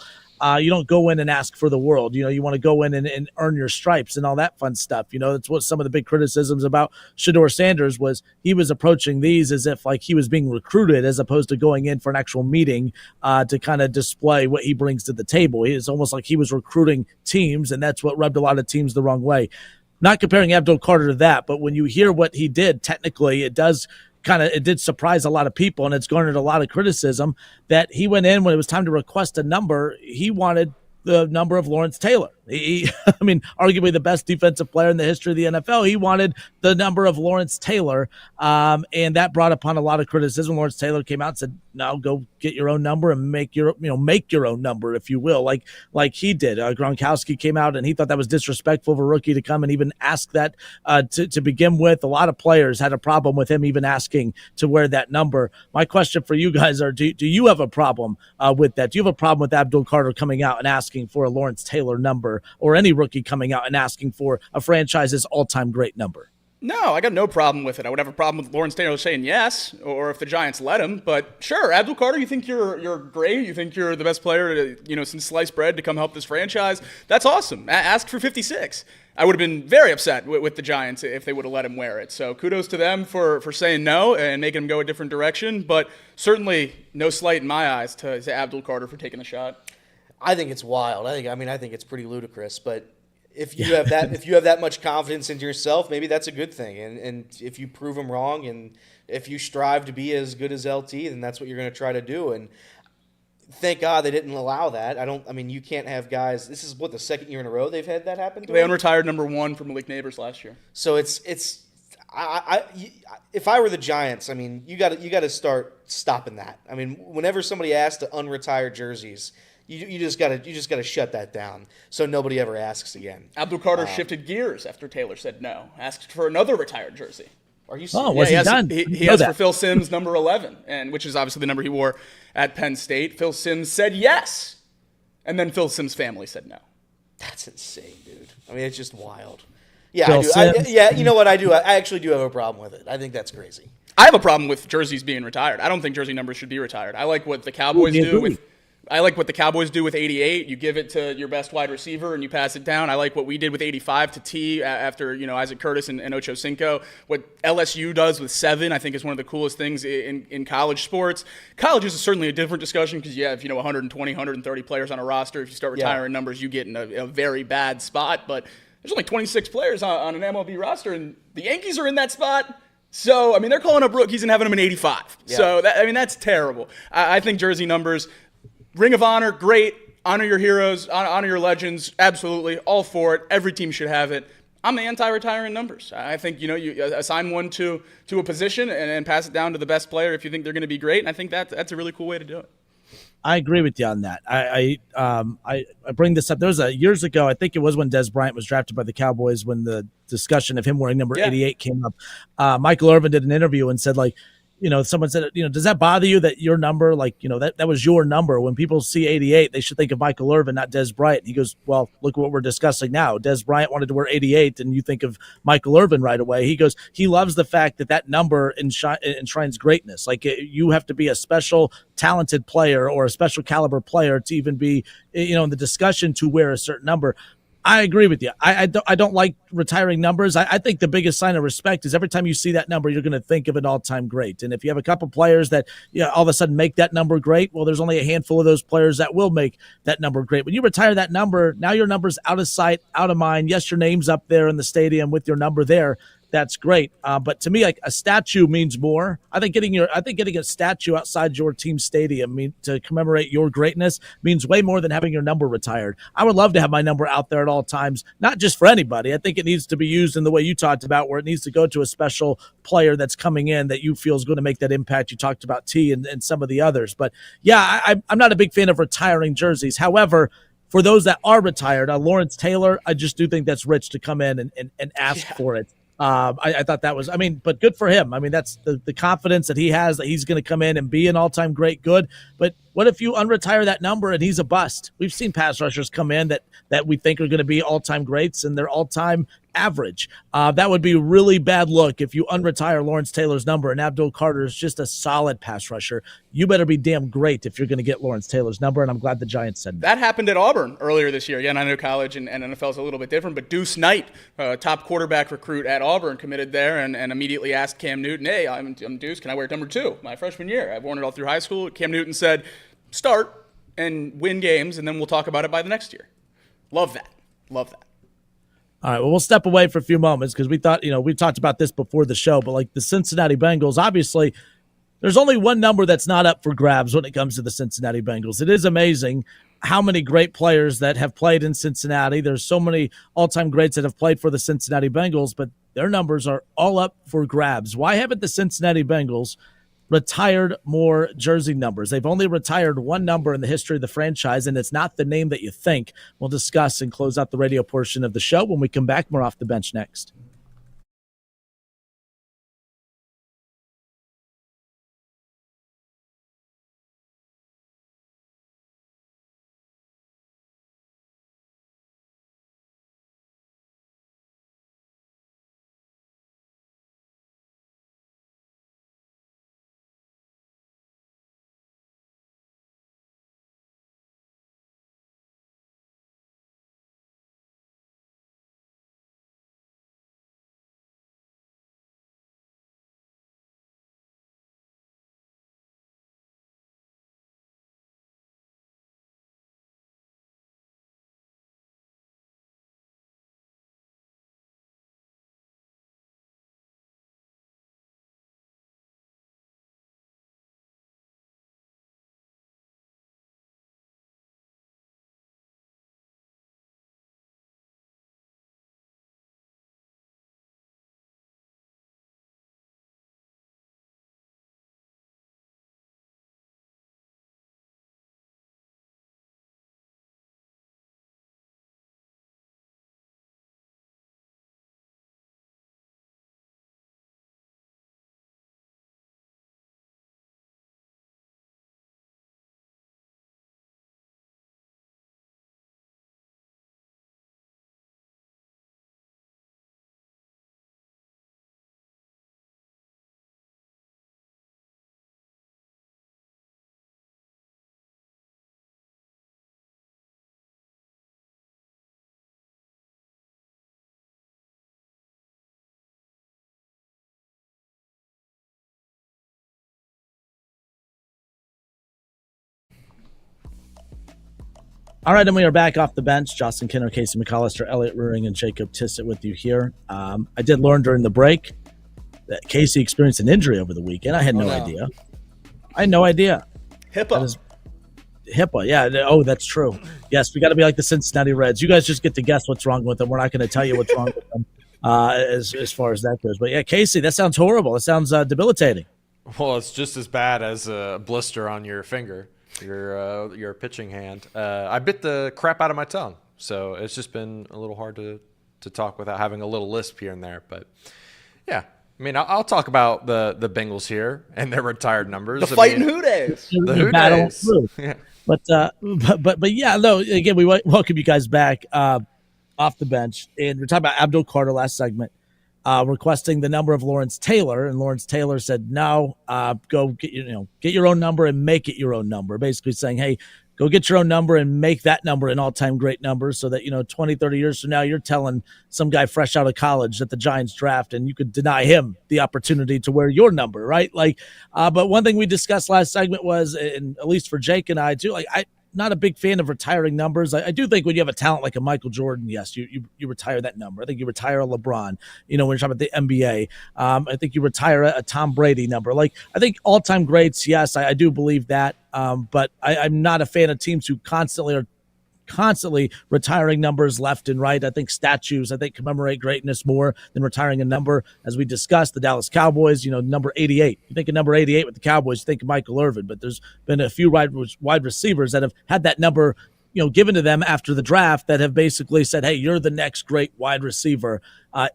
You don't go in and ask for the world. You want to go in and earn your stripes and all that fun stuff. That's what some of the big criticisms about Shedeur Sanders was. He was approaching these as if like he was being recruited as opposed to going in for an actual meeting to kind of display what he brings to the table. It's almost like he was recruiting teams, and that's what rubbed a lot of teams the wrong way. Not comparing Abdul Carter to that, but when you hear what he did, technically it did surprise a lot of people, and it's garnered a lot of criticism that he went in when it was time to request a number. He wanted the number of Lawrence Taylor. Arguably the best defensive player in the history of the NFL. He wanted the number of Lawrence Taylor, and that brought upon a lot of criticism. Lawrence Taylor came out and said, "No, go get your own number and make your own number, if you will," like he did. Gronkowski came out and he thought that was disrespectful of a rookie to come and even ask that to begin with. A lot of players had a problem with him even asking to wear that number. My question for you guys are: Do you have a problem with that? Do you have a problem with Abdul Carter coming out and asking for a Lawrence Taylor number, or any rookie coming out and asking for a franchise's all-time great number? No, I got no problem with it. I would have a problem with Lawrence Taylor saying yes, or if the Giants let him. But sure, Abdul Carter, you think you're great? You think you're the best player since sliced bread to come help this franchise? That's awesome. Ask for 56. I would have been very upset with the Giants if they would have let him wear it. So kudos to them for saying no and making him go a different direction. But certainly no slight in my eyes to Abdul Carter for taking a shot. I think it's wild. I think it's pretty ludicrous. But if you have that much confidence in yourself, maybe that's a good thing. And if you prove them wrong, and if you strive to be as good as LT, then that's what you're going to try to do. And thank God they didn't allow that. You can't have guys. This is the second year in a row they've had that happen to They them? unretired number 1 for Malik Neighbors last year. So if I were the Giants, you got to start stopping that. Whenever somebody asks to unretire jerseys, you just got to shut that down so nobody ever asks again. Abdul Carter shifted gears after Taylor said no. Asked for another retired jersey. Are you serious? Was he done? He asked for Phil Simms number 11, and which is obviously the number he wore at Penn State. Phil Simms said yes, and then Phil Simms' family said no. That's insane, dude. It's just wild. Yeah, I do. You know what I do? I actually do have a problem with it. I think that's crazy. I have a problem with jerseys being retired. I don't think jersey numbers should be retired. I like what the Cowboys do with 88. You give it to your best wide receiver and you pass it down. I like what we did with 85 to T after Isaac Curtis and Ocho Cinco. What LSU does with 7, I think, is one of the coolest things in college sports. College is certainly a different discussion because you have 120, 130 players on a roster. If you start retiring numbers, you get in a very bad spot. But there's only 26 players on an MLB roster, and the Yankees are in that spot. So, they're calling up rookies and having them in 85. Yeah. So, that's terrible. I think jersey numbers, Ring of Honor, great. Honor your heroes, honor your legends, absolutely. All for it. Every team should have it. I'm the anti-retiring numbers. I think, you assign one to a position and pass it down to the best player if you think they're going to be great. And I think that's a really cool way to do it. I agree with you on that. I bring this up. There was years ago, I think it was when Des Bryant was drafted by the Cowboys, when the discussion of him wearing number 88 came up. Michael Irvin did an interview and said, someone said, does that bother you that your number, that was your number? When people see 88, they should think of Michael Irvin, not Des Bryant. He goes, well, look what we're discussing now. Des Bryant wanted to wear 88, and you think of Michael Irvin right away. He goes, he loves the fact that number enshrines greatness. You have to be a special, talented player or a special caliber player to even be, in the discussion to wear a certain number. I agree with you. I don't like retiring numbers. I think the biggest sign of respect is every time you see that number, you're going to think of an all-time great. And if you have a couple players that all of a sudden make that number great, well, there's only a handful of those players that will make that number great. When you retire that number, now your number's out of sight, out of mind. Yes, your name's up there in the stadium with your number there. That's great. But to me, a statue means more. I think getting a statue outside your team stadium to commemorate your greatness means way more than having your number retired. I would love to have my number out there at all times, not just for anybody. I think it needs to be used in the way you talked about, where it needs to go to a special player that's coming in that you feel is going to make that impact. You talked about T and some of the others. But yeah, I'm not a big fan of retiring jerseys. However, for those that are retired, Lawrence Taylor, I just do think that's rich to come in and ask for it. I thought that was, but good for him. That's the confidence that he has that he's going to come in and be an all-time great. Good. But what if you unretire that number and he's a bust? We've seen pass rushers come in that we think are going to be all-time greats and they're all-time average. That would be a really bad look if you unretire Lawrence Taylor's number and Abdul Carter is just a solid pass rusher. You better be damn great if you're going to get Lawrence Taylor's number, and I'm glad the Giants said that. That happened at Auburn earlier this year. Again, I know college and NFL is a little bit different, but Deuce Knight, top quarterback recruit at Auburn, committed there and immediately asked Cam Newton, hey, I'm Deuce, can I wear number 2 my freshman year? I've worn it all through high school. Cam Newton said, start and win games, and then we'll talk about it by the next year. Love that. Love that. All right, well, we'll step away for a few moments because we thought, we talked about this before the show, but the Cincinnati Bengals, obviously, there's only one number that's not up for grabs when it comes to the Cincinnati Bengals. It is amazing how many great players that have played in Cincinnati. There's so many all-time greats that have played for the Cincinnati Bengals, but their numbers are all up for grabs. Why haven't the Cincinnati Bengals retired more jersey numbers? They've only retired one number in the history of the franchise, and it's not the name that you think. We'll discuss and close out the radio portion of the show when we come back. More Off the Bench next. All right, and we are back off the bench. Justin Kinner, Casey McAllister, Elliot Ruring, and Jacob Tissett with you here. I did learn during the break that Casey experienced an injury over the weekend. I had no idea. I had no idea. HIPAA. HIPAA, yeah. Oh, that's true. Yes, we got to be like the Cincinnati Reds. You guys just get to guess what's wrong with them. We're not going to tell you what's wrong with them as far as that goes. But yeah, Casey, that sounds horrible. It sounds debilitating. Well, it's just as bad as a blister on your finger, your pitching hand. I bit the crap out of my tongue, so it's just been a little hard to talk without having a little lisp here and there. But yeah, I mean, I'll talk about the Bengals here and their retired numbers. The Fighting Who Days. The Who Days. Yeah. But yeah, no. Again, we welcome you guys back off the bench, and we're talking about Abdul Carter last segment, requesting the number of Lawrence Taylor, and Lawrence Taylor said no. Go get your own number and make it your own number. Basically saying, hey, go get your own number and make that number an all-time great number, so that 20, 30 years from now you're telling some guy fresh out of college that the Giants draft, and you could deny him the opportunity to wear your number, right? But one thing we discussed last segment was, and at least for Jake and I too, I'm not a big fan of retiring numbers. I do think when you have a talent like a Michael Jordan, yes, you retire that number. I think you retire a LeBron, when you're talking about the NBA. I think you retire a Tom Brady number. I think all-time greats, yes, I do believe that. But I'm not a fan of teams who constantly retiring numbers left and right. I think statues, commemorate greatness more than retiring a number. As we discussed, the Dallas Cowboys, number 88. You think of number 88 with the Cowboys, you think of Michael Irvin, but there's been a few wide receivers that have had that number given to them after the draft that have basically said, hey, you're the next great wide receiver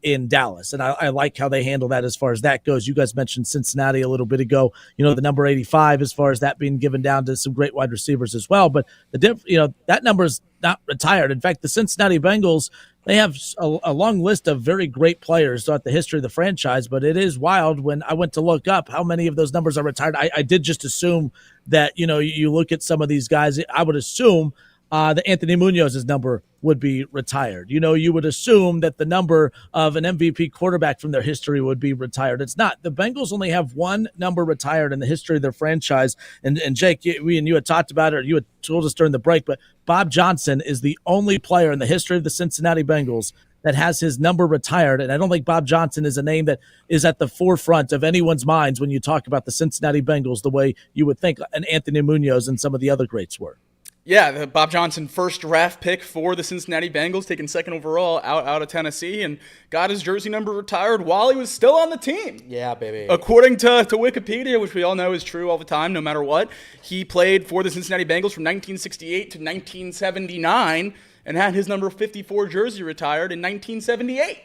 in Dallas. And I like how they handle that as far as that goes. You guys mentioned Cincinnati a little bit ago, the number 85, as far as that being given down to some great wide receivers as well. But that number is not retired. In fact, the Cincinnati Bengals, they have a long list of very great players throughout the history of the franchise, but it is wild when I went to look up how many of those numbers are retired. I did just assume that, you look at some of these guys, I would assume that Anthony Munoz's number would be retired. You would assume that the number of an MVP quarterback from their history would be retired. It's not. The Bengals only have one number retired in the history of their franchise. And Jake, you had talked about it, or you had told us during the break, but Bob Johnson is the only player in the history of the Cincinnati Bengals that has his number retired. And I don't think Bob Johnson is a name that is at the forefront of anyone's minds when you talk about the Cincinnati Bengals the way you would think an Anthony Munoz and some of the other greats were. Yeah, the Bob Johnson first draft pick for the Cincinnati Bengals, taken second overall out of Tennessee, and got his jersey number retired while he was still on the team. Yeah, baby. According to Wikipedia, which we all know is true all the time, no matter what, he played for the Cincinnati Bengals from 1968 to 1979 and had his number 54 jersey retired in 1978.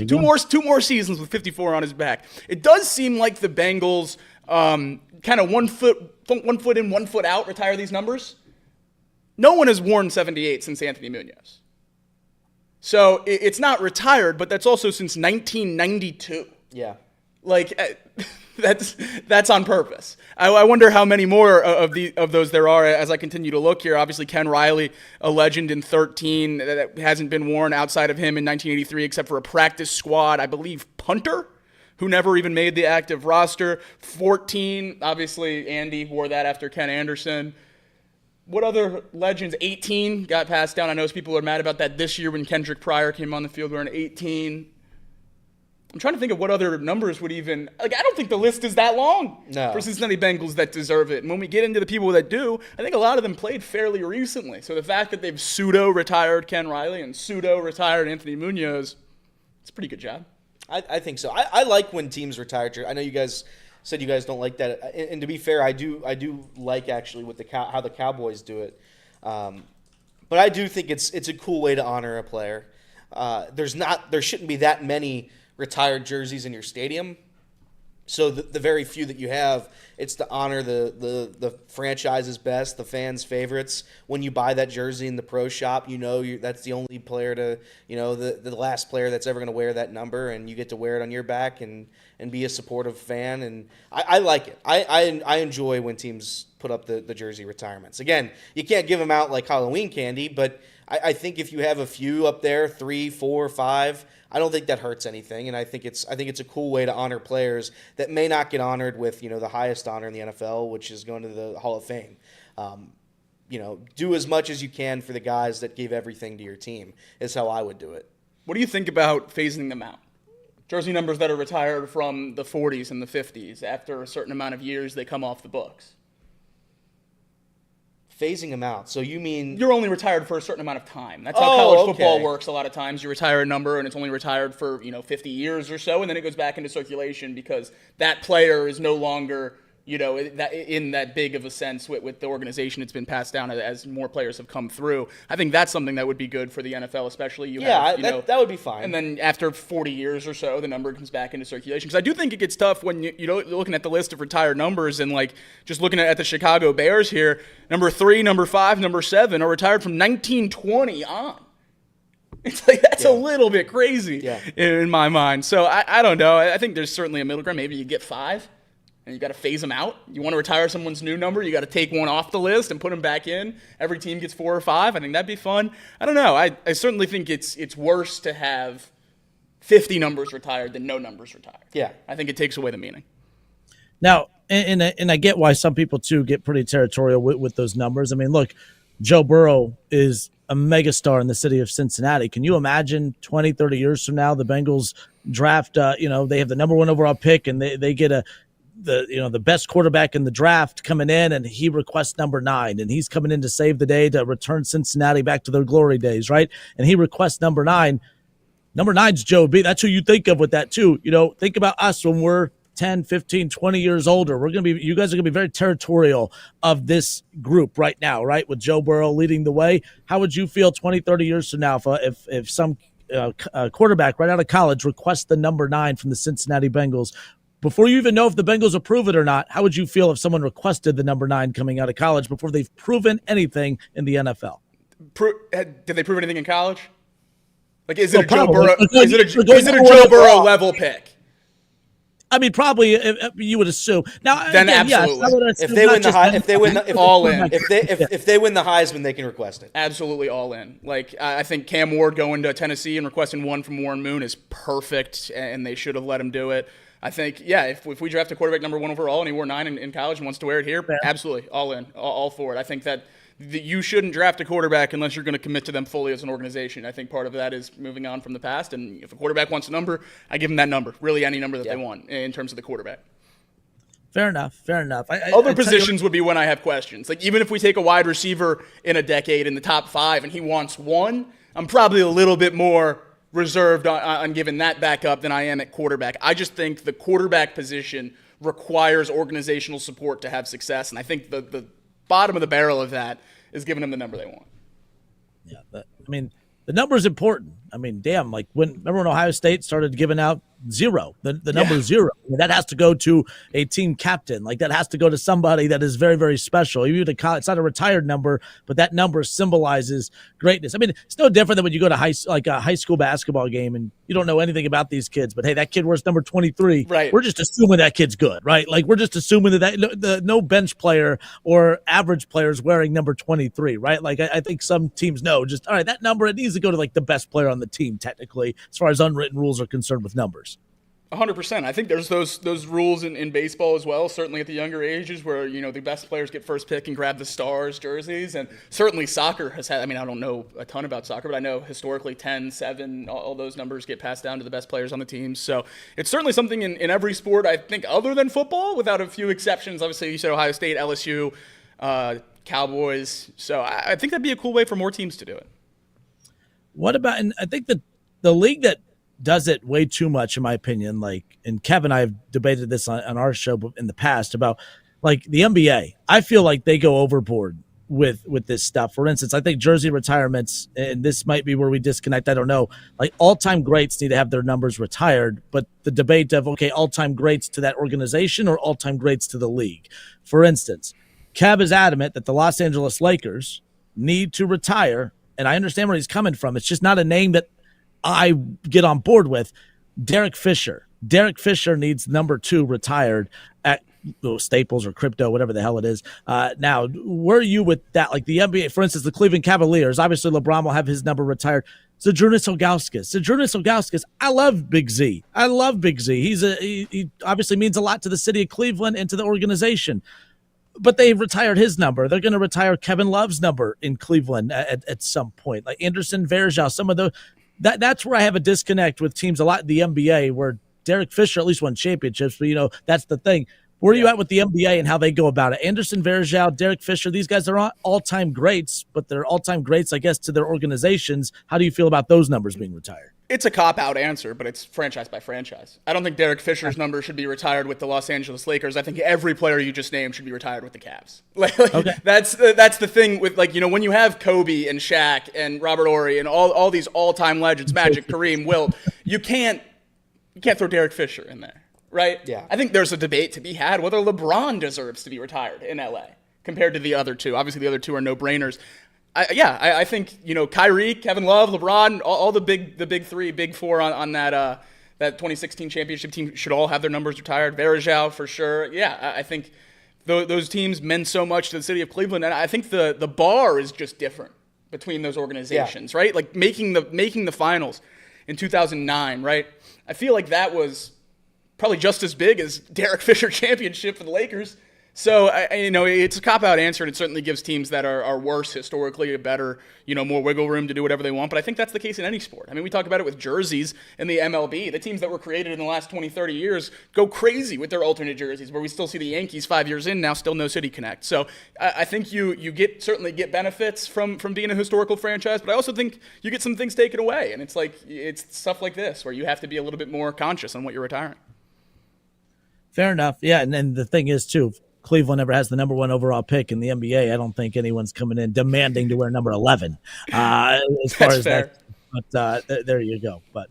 Two more seasons with 54 on his back. It does seem like the Bengals kind of one foot in, 1 foot out retire these numbers. No one has worn 78 since Anthony Munoz. So it's not retired, but that's also since 1992. Yeah. That's on purpose. I wonder how many more of those there are as I continue to look here. Obviously, Ken Riley, a legend in 13, that hasn't been worn outside of him in 1983 except for a practice squad, I believe, punter, who never even made the active roster. 14, obviously, Andy wore that after Ken Anderson. What other legends? 18 got passed down. I know people are mad about that this year when Kendrick Pryor came on the field wearing 18. I'm trying to think of what other numbers would even... I don't think the list is that long for Cincinnati Bengals that deserve it. And when we get into the people that do, I think a lot of them played fairly recently. So the fact that they've pseudo-retired Ken Riley and pseudo-retired Anthony Munoz, it's a pretty good job. I think so. I like when teams retire. I know you guys said you guys don't like that, and to be fair, I do like actually with how the Cowboys do it. But I do think it's a cool way to honor a player. There shouldn't be that many retired jerseys in your stadium. So the very few that you have, it's to honor the franchise's best, the fans' favorites. When you buy that jersey in the pro shop, that's the only player to, the last player that's ever going to wear that number, and you get to wear it on your back and be a supportive fan. And I like it. I enjoy when teams put up the jersey retirements. Again, you can't give them out like Halloween candy, but I think if you have a few up there, 3, 4, 5, I don't think that hurts anything, and I think it's a cool way to honor players that may not get honored with the highest honor in the NFL, which is going to the Hall of Fame. do as much as you can for the guys that gave everything to your team is how I would do it. What do you think about phasing them out? Jersey numbers that are retired from the 40s and the 50s, after a certain amount of years, they come off the books. Phasing them out. So you mean you're only retired for a certain amount of time? That's how college football works. A lot of times you retire a number and it's only retired for 50 years or so, and then it goes back into circulation because that player is no longer in that big of a sense with the organization. It's been passed down as more players have come through. I think that's something that would be good for the NFL, especially. That would be fine. And then after 40 years or so, the number comes back into circulation. Because I do think it gets tough when you're looking at the list of retired numbers and just looking at the Chicago Bears here. Number 3, number 5, number 7 are retired from 1920 on. It's that's a little bit crazy in my mind. So I don't know. I think there's certainly a middle ground. Maybe you get 5. And you got to phase them out. You want to retire someone's new number, you got to take one off the list and put them back in. Every team gets 4 or 5. I think that'd be fun. I don't know. I certainly think it's worse to have 50 numbers retired than no numbers retired. Yeah. I think it takes away the meaning. Now, and I get why some people, too, get pretty territorial with those numbers. I mean, look, Joe Burrow is a megastar in the city of Cincinnati. Can you imagine 20, 30 years from now, the Bengals draft, they have the number 1 overall pick and they get the best quarterback in the draft coming in, and he requests number 9, and he's coming in to save the day to return Cincinnati back to their glory days, right? And he requests number 9. Number 9's Joe B. That's who you think of with that too. Think about us when we're 10, 15, 20 years older. You guys are going to be very territorial of this group right now, right? With Joe Burrow leading the way. How would you feel 20, 30 years from now if some quarterback right out of college requests the number 9 from the Cincinnati Bengals? Before you even know if the Bengals approve it or not, how would you feel if someone requested the number 9 coming out of college before they've proven anything in the NFL? Did they prove anything in college? Is it a Joe probably. Burrow? Is it a Joe Burrow level pick? I mean, probably you would assume. Now, then again, absolutely. Yes, if they win the Heisman, they can request it. Absolutely all in. I think Cam Ward going to Tennessee and requesting 1 from Warren Moon is perfect, and they should have let him do it. I think, if we draft a quarterback number 1 overall and he wore 9 in college and wants to wear it here, absolutely, all in, all for it. I think that you shouldn't draft a quarterback unless you're going to commit to them fully as an organization. I think part of that is moving on from the past, and if a quarterback wants a number, I give them that number, really any number that they want in terms of the quarterback. Fair enough. Other positions would be when I have questions. Even if we take a wide receiver in a decade in the top 5 and he wants 1, I'm probably a little bit more reserved on giving that back up than I am at quarterback. I just think the quarterback position requires organizational support to have success, and I think the bottom of the barrel of that is giving them the number they want. Yeah, the number is important. Remember when Ohio State started giving out 0, the number 0? That has to go to a team captain. That has to go to somebody that is very, very special. Even it's not a retired number, but that number symbolizes greatness. It's no different than when you go to a high school basketball game and you don't know anything about these kids, but hey, that kid wears number 23. Right. We're just assuming that kid's good, right? We're just assuming that no bench player or average player is wearing number 23, right? I think some teams know just, all right, that number, it needs to go to the best player on the team, technically, as far as unwritten rules are concerned with numbers. 100%. I think there's those rules in baseball as well, certainly at the younger ages where, the best players get first pick and grab the stars jerseys. And certainly soccer has had, I don't know a ton about soccer, but I know historically 10, 7, all those numbers get passed down to the best players on the team. So it's certainly something in every sport, I think, other than football, without a few exceptions. Obviously, you said Ohio State, LSU, Cowboys. So I think that'd be a cool way for more teams to do it. What about, and I think the league that does it way too much, in my opinion, and Kevin and I have debated this on our show in the past about the NBA. I feel like they go overboard with this stuff. For instance, I think jersey retirements, and this might be where we disconnect, I don't know, all-time greats need to have their numbers retired, but the debate of, okay, all-time greats to that organization or all-time greats to the league. For instance, Kev is adamant that the Los Angeles Lakers need to retire, and I understand where he's coming from. It's just not a name that I get on board with. Derek Fisher. Derek Fisher needs number 2 retired at Staples or Crypto, whatever the hell it is. Now, where are you with that? The NBA, for instance, the Cleveland Cavaliers, obviously LeBron will have his number retired. Zydrunas Ilgauskas. I love Big Z. He obviously means a lot to the city of Cleveland and to the organization. but they retired his number. They're going to retire Kevin Love's number in Cleveland at some point. Like Anderson Varejao, some of those. That's where I have a disconnect with teams a lot in the NBA, where Derek Fisher at least won championships. But, that's the thing. Where are you at with the NBA and how they go about it? Anderson Varejao, Derek Fisher, these guys are all-time greats, but they're all-time greats, I guess, to their organizations. How do you feel about those numbers being retired? It's a cop-out answer, but it's franchise by franchise. I don't think Derek Fisher's number should be retired with the Los Angeles Lakers. I think every player you just named should be retired with the Cavs. Okay. That's the thing with, when you have Kobe and Shaq and Robert Horry and all these all-time legends, Magic, Kareem, Wilt, you can't throw Derek Fisher in there. Right? Yeah. I think there's a debate to be had whether LeBron deserves to be retired in LA compared to the other two. Obviously, the other two are no-brainers. I think, Kyrie, Kevin Love, LeBron, all the big three, big four on that 2016 championship team should all have their numbers retired. Varejao, for sure. Yeah, I think those teams meant so much to the city of Cleveland, and I think the bar is just different between those organizations, right? Like making the finals in 2009, right? I feel like that was probably just as big as Derek Fisher championship for the Lakers. So, it's a cop-out answer, and it certainly gives teams that are worse historically a better, more wiggle room to do whatever they want. But I think that's the case in any sport. I mean, we talk about it with jerseys in the MLB. The teams that were created in the last 20, 30 years go crazy with their alternate jerseys, where we still see the Yankees 5 years in now, still no City Connect. So I think you certainly get benefits from being a historical franchise, but I also think you get some things taken away. And it's stuff like this where you have to be a little bit more conscious on what you're retiring. Fair enough. Yeah, and then the thing is, too, Cleveland never has the number 1 overall pick in the NBA. I don't think anyone's coming in demanding to wear number 11 as far as fair. that. But there you go. But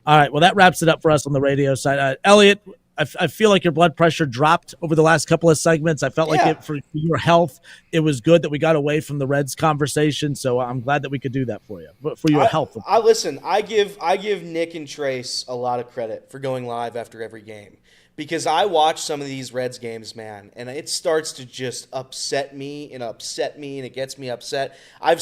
all right, well, that wraps it up for us on the radio side. Elliot, I feel like your blood pressure dropped over the last couple of segments. I felt like for your health, it was good that we got away from the Reds conversation. So I'm glad that we could do that for you, but for your health. Listen, I give Nick and Trace a lot of credit for going live after every game. Because I watch some of these Reds games, man, and it starts to just upset me, and it gets me upset. I've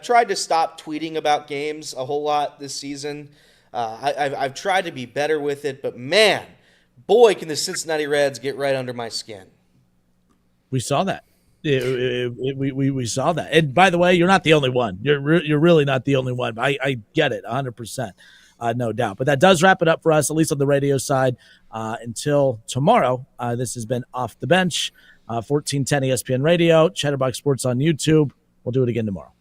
tried to stop tweeting about games a whole lot this season. I've tried to be better with it, but man, boy, can the Cincinnati Reds get right under my skin. We saw that. We saw that. And by the way, you're not the only one. You're really not the only one. I get it 100%. No doubt. But that does wrap it up for us, at least on the radio side. Until tomorrow, this has been Off the Bench, 1410 ESPN Radio, Chatterbox Sports on YouTube. We'll do it again tomorrow.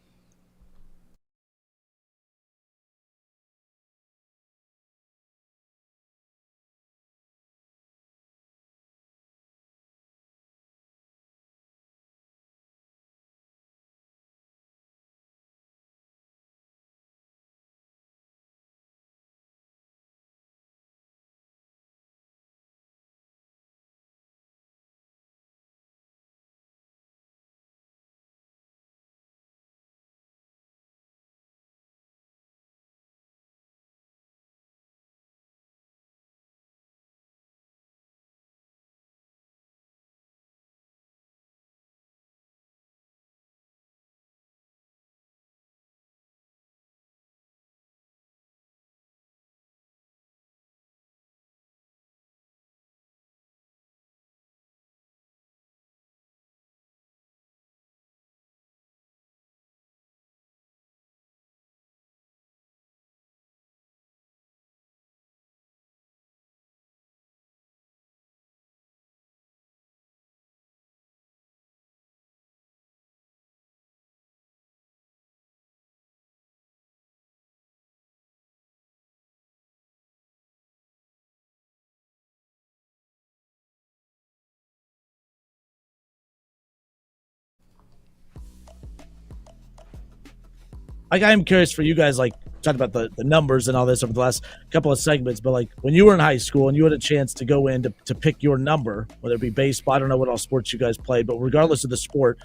I am curious for you guys, talked about the numbers and all this over the last couple of segments, but when you were in high school and you had a chance to go in to pick your number, whether it be baseball, I don't know what all sports you guys played, but regardless of the sport,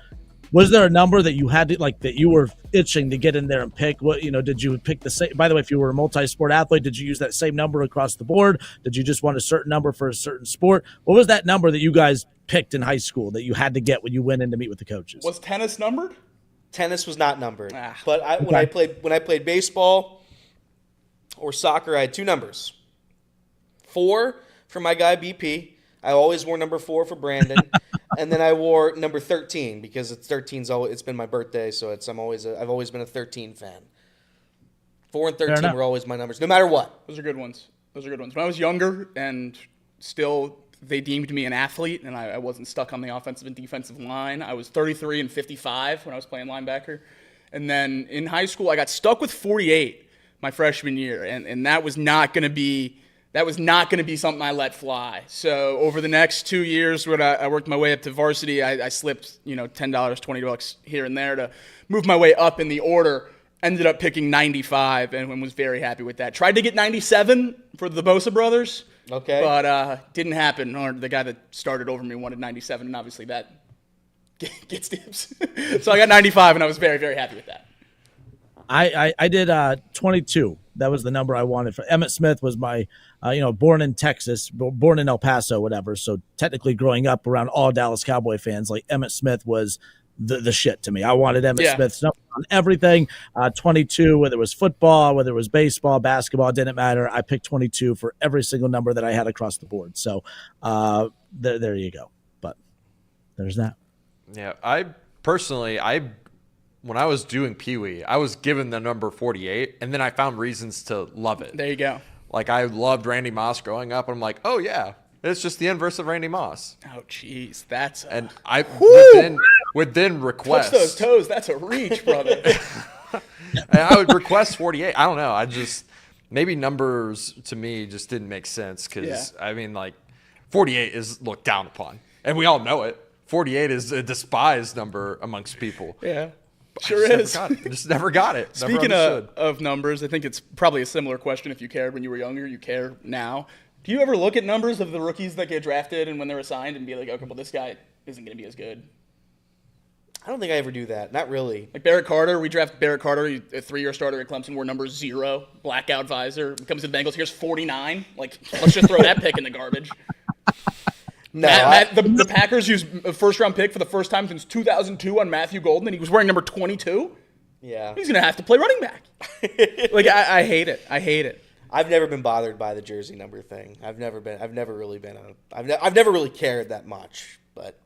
was there a number that you had to, that you were itching to get in there and pick? What, did you pick the same? By the way, if you were a multi-sport athlete, did you use that same number across the board? Did you just want a certain number for a certain sport? What was that number that you guys picked in high school that you had to get when you went in to meet with the coaches? Was tennis numbered? Tennis was not numbered, but when I played baseball or soccer, I had two numbers. 4 for my guy BP. I always wore number 4 for Brandon. And then I wore number 13 because it's been my birthday, so I've always been a 13 fan. 4 and 13 were always my numbers, no matter what. Those are good ones. When I was younger and still they deemed me an athlete and I wasn't stuck on the offensive and defensive line, I was 33 and 55 when I was playing linebacker. And then in high school, I got stuck with 48 my freshman year, and that was not going to be something I let fly. So over the next 2 years, when I worked my way up to varsity, I slipped $10, $20 here and there to move my way up in the order. Ended up picking 95 and was very happy with that. Tried to get 97 for the Bosa brothers, okay, but didn't happen. Or the guy that started over me wanted 97, and obviously that gets dibs. So I got 95, and I was very, very happy with that. I did 22. That was the number I wanted. For Emmitt Smith was my, born in Texas, born in El Paso, whatever. So technically growing up around all Dallas Cowboy fans, like Emmitt Smith was the shit to me. I wanted Emmitt Smith's number on everything. 22, whether it was football, whether it was baseball, basketball, it didn't matter. I picked 22 for every single number that I had across the board. So there you go. But there's that. Yeah, I personally, when I was doing Pee Wee, I was given the number 48, and then I found reasons to love it. There you go. Like, I loved Randy Moss growing up, and I'm like, oh, yeah, it's just the inverse of Randy Moss. Oh, jeez, that's and I would then request. Touch those toes. That's a reach, brother. And I would request 48. I don't know. I just maybe numbers to me just didn't make sense because I mean, like, 48 is looked down upon, and we all know it. 48 is a despised number amongst people. Yeah. Sure is. I just never got it. Speaking of numbers, I think it's probably a similar question. If you cared when you were younger, you care now. Do you ever look at numbers of the rookies that get drafted and when they're assigned and be like, okay, well, this guy isn't going to be as good? I don't think I ever do that. Not really. Like Barrett Carter, we draft Barrett Carter, a 3-year starter at Clemson, wore number 0, blackout visor. Comes to the Bengals, here's 49. Like, let's just throw that pick in the garbage. No, the Packers used a first-round pick for the first time since 2002 on Matthew Golden, and he was wearing number 22. Yeah, he's gonna have to play running back. Like I hate it. I hate it. I've never been bothered by the jersey number thing. I've never really cared that much. But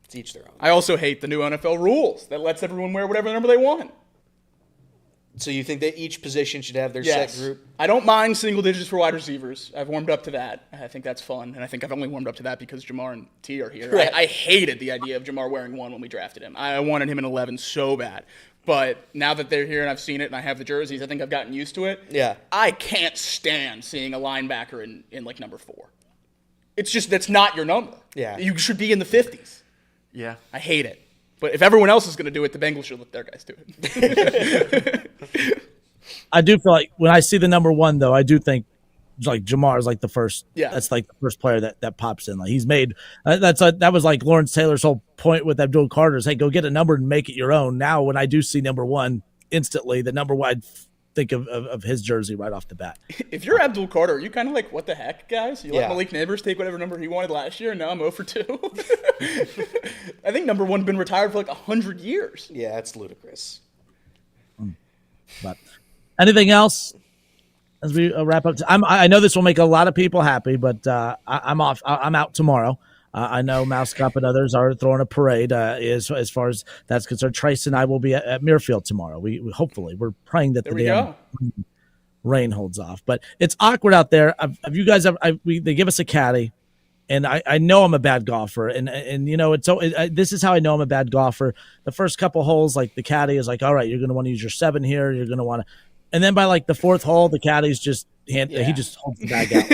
it's each their own. I also hate the new NFL rules that lets everyone wear whatever number they want. So you think that each position should have their set group? I don't mind single digits for wide receivers. I've warmed up to that. I think that's fun. And I think I've only warmed up to that because Jamar and T are here. Right. I hated the idea of Jamar wearing 1 when we drafted him. I wanted him in 11 so bad. But now that they're here and I've seen it and I have the jerseys, I think I've gotten used to it. Yeah. I can't stand seeing a linebacker in like number 4. It's just, that's not your number. Yeah. You should be in the 50s. Yeah. I hate it. But if everyone else is going to do it, the Bengals should let their guys do it. I do feel like when I see the number 1, though, I do think like Jamar is like the first. Yeah, that's like the first player that pops in. Like he's made that was like Lawrence Taylor's whole point with Abdul Carter's. Hey, go get a number and make it your own. Now, when I do see number 1, instantly the number 1, I think of his jersey right off the bat. If you're Abdul Carter, are you kind of like, what the heck, guys? You let Malik Neighbors take whatever number he wanted last year, and now I'm 0 for 2. I think number 1's been retired for like 100 years. Yeah, it's ludicrous. But anything else as we wrap up? I know this will make a lot of people happy, but I'm off. I'm out tomorrow. I know Mouse Cop and others are throwing a parade as far as that's concerned. Trace and I will be at Muirfield tomorrow. We hopefully, we're praying that the damn rain holds off. But it's awkward out there. Have you guys ever? They give us a caddy, and I know I'm a bad golfer, and you know this is how I know I'm a bad golfer. The first couple holes, like the caddy is like, all right, you're going to want to use your 7 here. You're going to want to, and then by like the 4th hole, the caddy's just he just holds the bag out.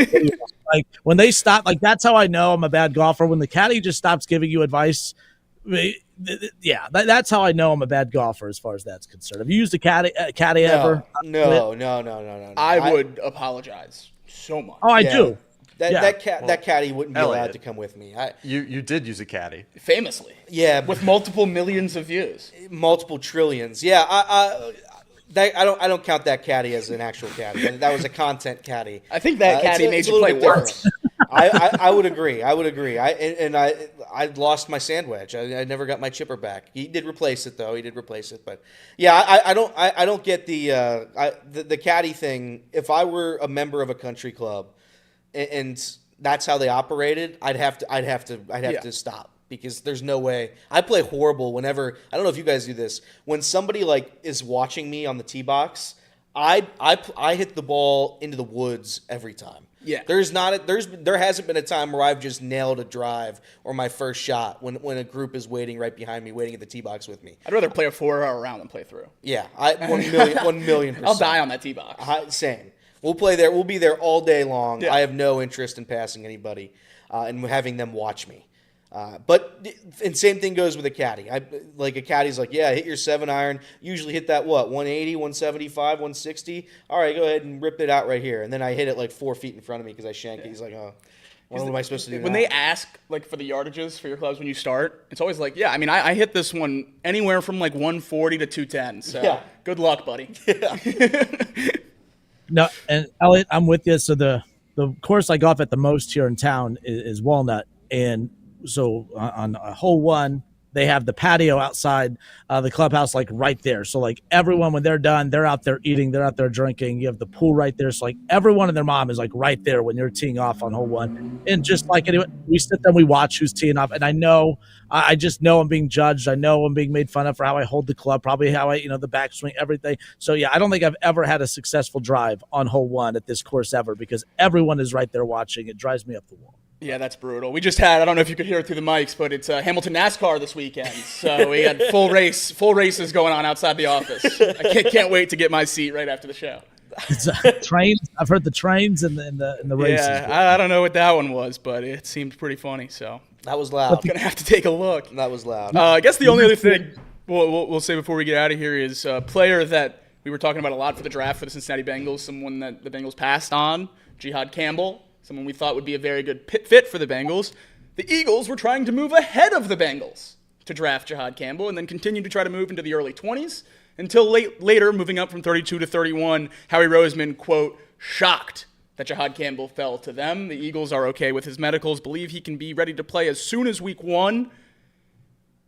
Like when they stop, like that's how I know I'm a bad golfer. When the caddy just stops giving you advice, that's how I know I'm a bad golfer as far as that's concerned. Have you used a caddy ever? No. I would apologize so much. Oh, I do. That caddy wouldn't be allowed to come with me. You did use a caddy. Famously. Yeah. With multiple millions of views. Multiple trillions. Yeah, I don't count that caddy as an actual caddy. That was a content caddy. I think that caddy made you play worse. I would agree. I lost my sand wedge. I never got my chipper back. He did replace it though. But yeah, I don't get the caddy thing. If I were a member of a country club, and that's how they operated, I'd have to stop. because there's no way. I play horrible whenever, I don't know if you guys do this, when somebody like is watching me on the tee box, I hit the ball into the woods every time. Yeah. There hasn't been a time where I've just nailed a drive or my first shot when a group is waiting right behind me, waiting at the tee box with me. I'd rather play a 4-hour round than play through. Yeah, 1,000,000%. I'll die on that tee box. Same. We'll play there. We'll be there all day long. Yeah. I have no interest in passing anybody and having them watch me. And same thing goes with a caddy. A caddy's like, yeah, hit your 7-iron. Usually hit that 180, 175, 160. All right, go ahead and rip it out right here. And then I hit it like 4 feet in front of me because I shanked it. He's like, oh, what am I supposed to do When now? they ask like for the yardages for your clubs when you start, it's always like, yeah, I mean, I hit this one anywhere from like 140 to 210. So Yeah. good luck, buddy. No, and Elliot, I'm with you. So the course I golf at the most here in town is Walnut, and so on a hole one, they have the patio outside the clubhouse, like right there. So like everyone, when they're done, they're out there eating, they're out there drinking. You have the pool right there. So like everyone and their mom is like right there when you're teeing off on hole one. And just like anyway, we sit there and we watch who's teeing off. And I just know I'm being judged. I know I'm being made fun of for how I hold the club, probably how I, the backswing, everything. So yeah, I don't think I've ever had a successful drive on hole one at this course ever because everyone is right there watching. It drives me up the wall. Yeah, that's brutal. We just had, I don't know if you could hear it through the mics, but it's Hamilton NASCAR this weekend. So we had full races going on outside the office. I can't wait to get my seat right after the show. It's trains. I've heard the trains and the races. Yeah, I don't know what that one was, but it seemed pretty funny. So That was loud. I'm going to have to take a look. That was loud. I guess the only other thing we'll say before we get out of here is a player that we were talking about a lot for the draft for the Cincinnati Bengals, someone that the Bengals passed on, Jihad Campbell. Someone we thought would be a very good fit for the Bengals. The Eagles were trying to move ahead of the Bengals to draft Jihad Campbell and then continue to try to move into the early 20s until later, moving up from 32 to 31, Howie Roseman, quote, shocked that Jihad Campbell fell to them. The Eagles are okay with his medicals, believe he can be ready to play as soon as week 1.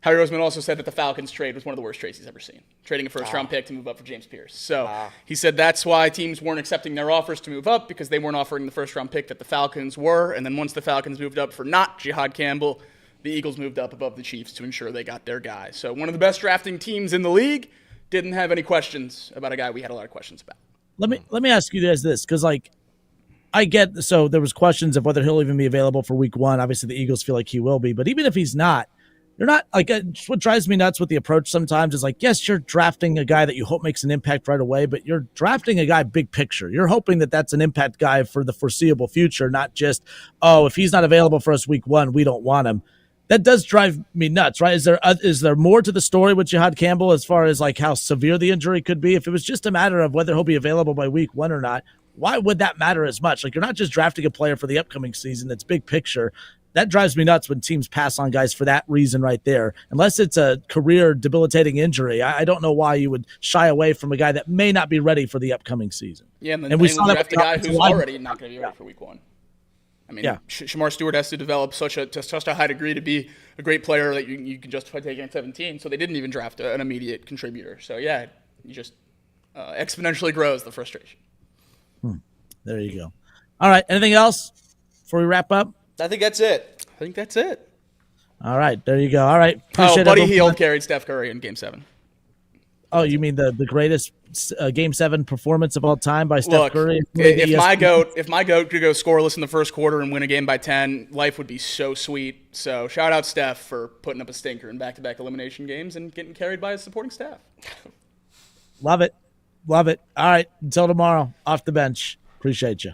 Howie Roseman also said that the Falcons trade was one of the worst trades he's ever seen, trading a first-round pick to move up for James Pierce. So he said that's why teams weren't accepting their offers to move up because they weren't offering the first-round pick that the Falcons were. And then once the Falcons moved up for not Jihad Campbell, the Eagles moved up above the Chiefs to ensure they got their guy. So one of the best drafting teams in the league didn't have any questions about a guy we had a lot of questions about. Let me ask you guys this, because I get, so there was questions of whether he'll even be available for week 1. Obviously, the Eagles feel like he will be, but even if he's not, you're not what drives me nuts with the approach sometimes is yes, you're drafting a guy that you hope makes an impact right away, but you're drafting a guy big picture. You're hoping that that's an impact guy for the foreseeable future, not just, if he's not available for us week 1, we don't want him. That does drive me nuts, right? Is there more to the story with Jihad Campbell as far as how severe the injury could be? If it was just a matter of whether he'll be available by week 1 or not, why would that matter as much? You're not just drafting a player for the upcoming season. That's big picture. That drives me nuts when teams pass on guys for that reason right there. Unless it's a career debilitating injury, I don't know why you would shy away from a guy that may not be ready for the upcoming season. Yeah, and we we saw that draft a guy who's already not going to be ready for week 1. I mean, Shamar Stewart has to develop such a high degree to be a great player that you can justify taking at 17. So they didn't even draft an immediate contributor. So yeah, you just exponentially grows the frustration. There you go. All right. Anything else before we wrap up? I think that's it. I think that's it. All right. There you go. All right. Appreciate Buddy everyone. Hield carried Steph Curry in Game 7. Oh, you mean the greatest Game 7 performance of all time by Steph Look, Curry? if my goat could go scoreless in the first quarter and win a game by 10, life would be so sweet. So shout out Steph for putting up a stinker in back-to-back elimination games and getting carried by his supporting staff. Love it. Love it. All right. Until tomorrow, off the bench. Appreciate you.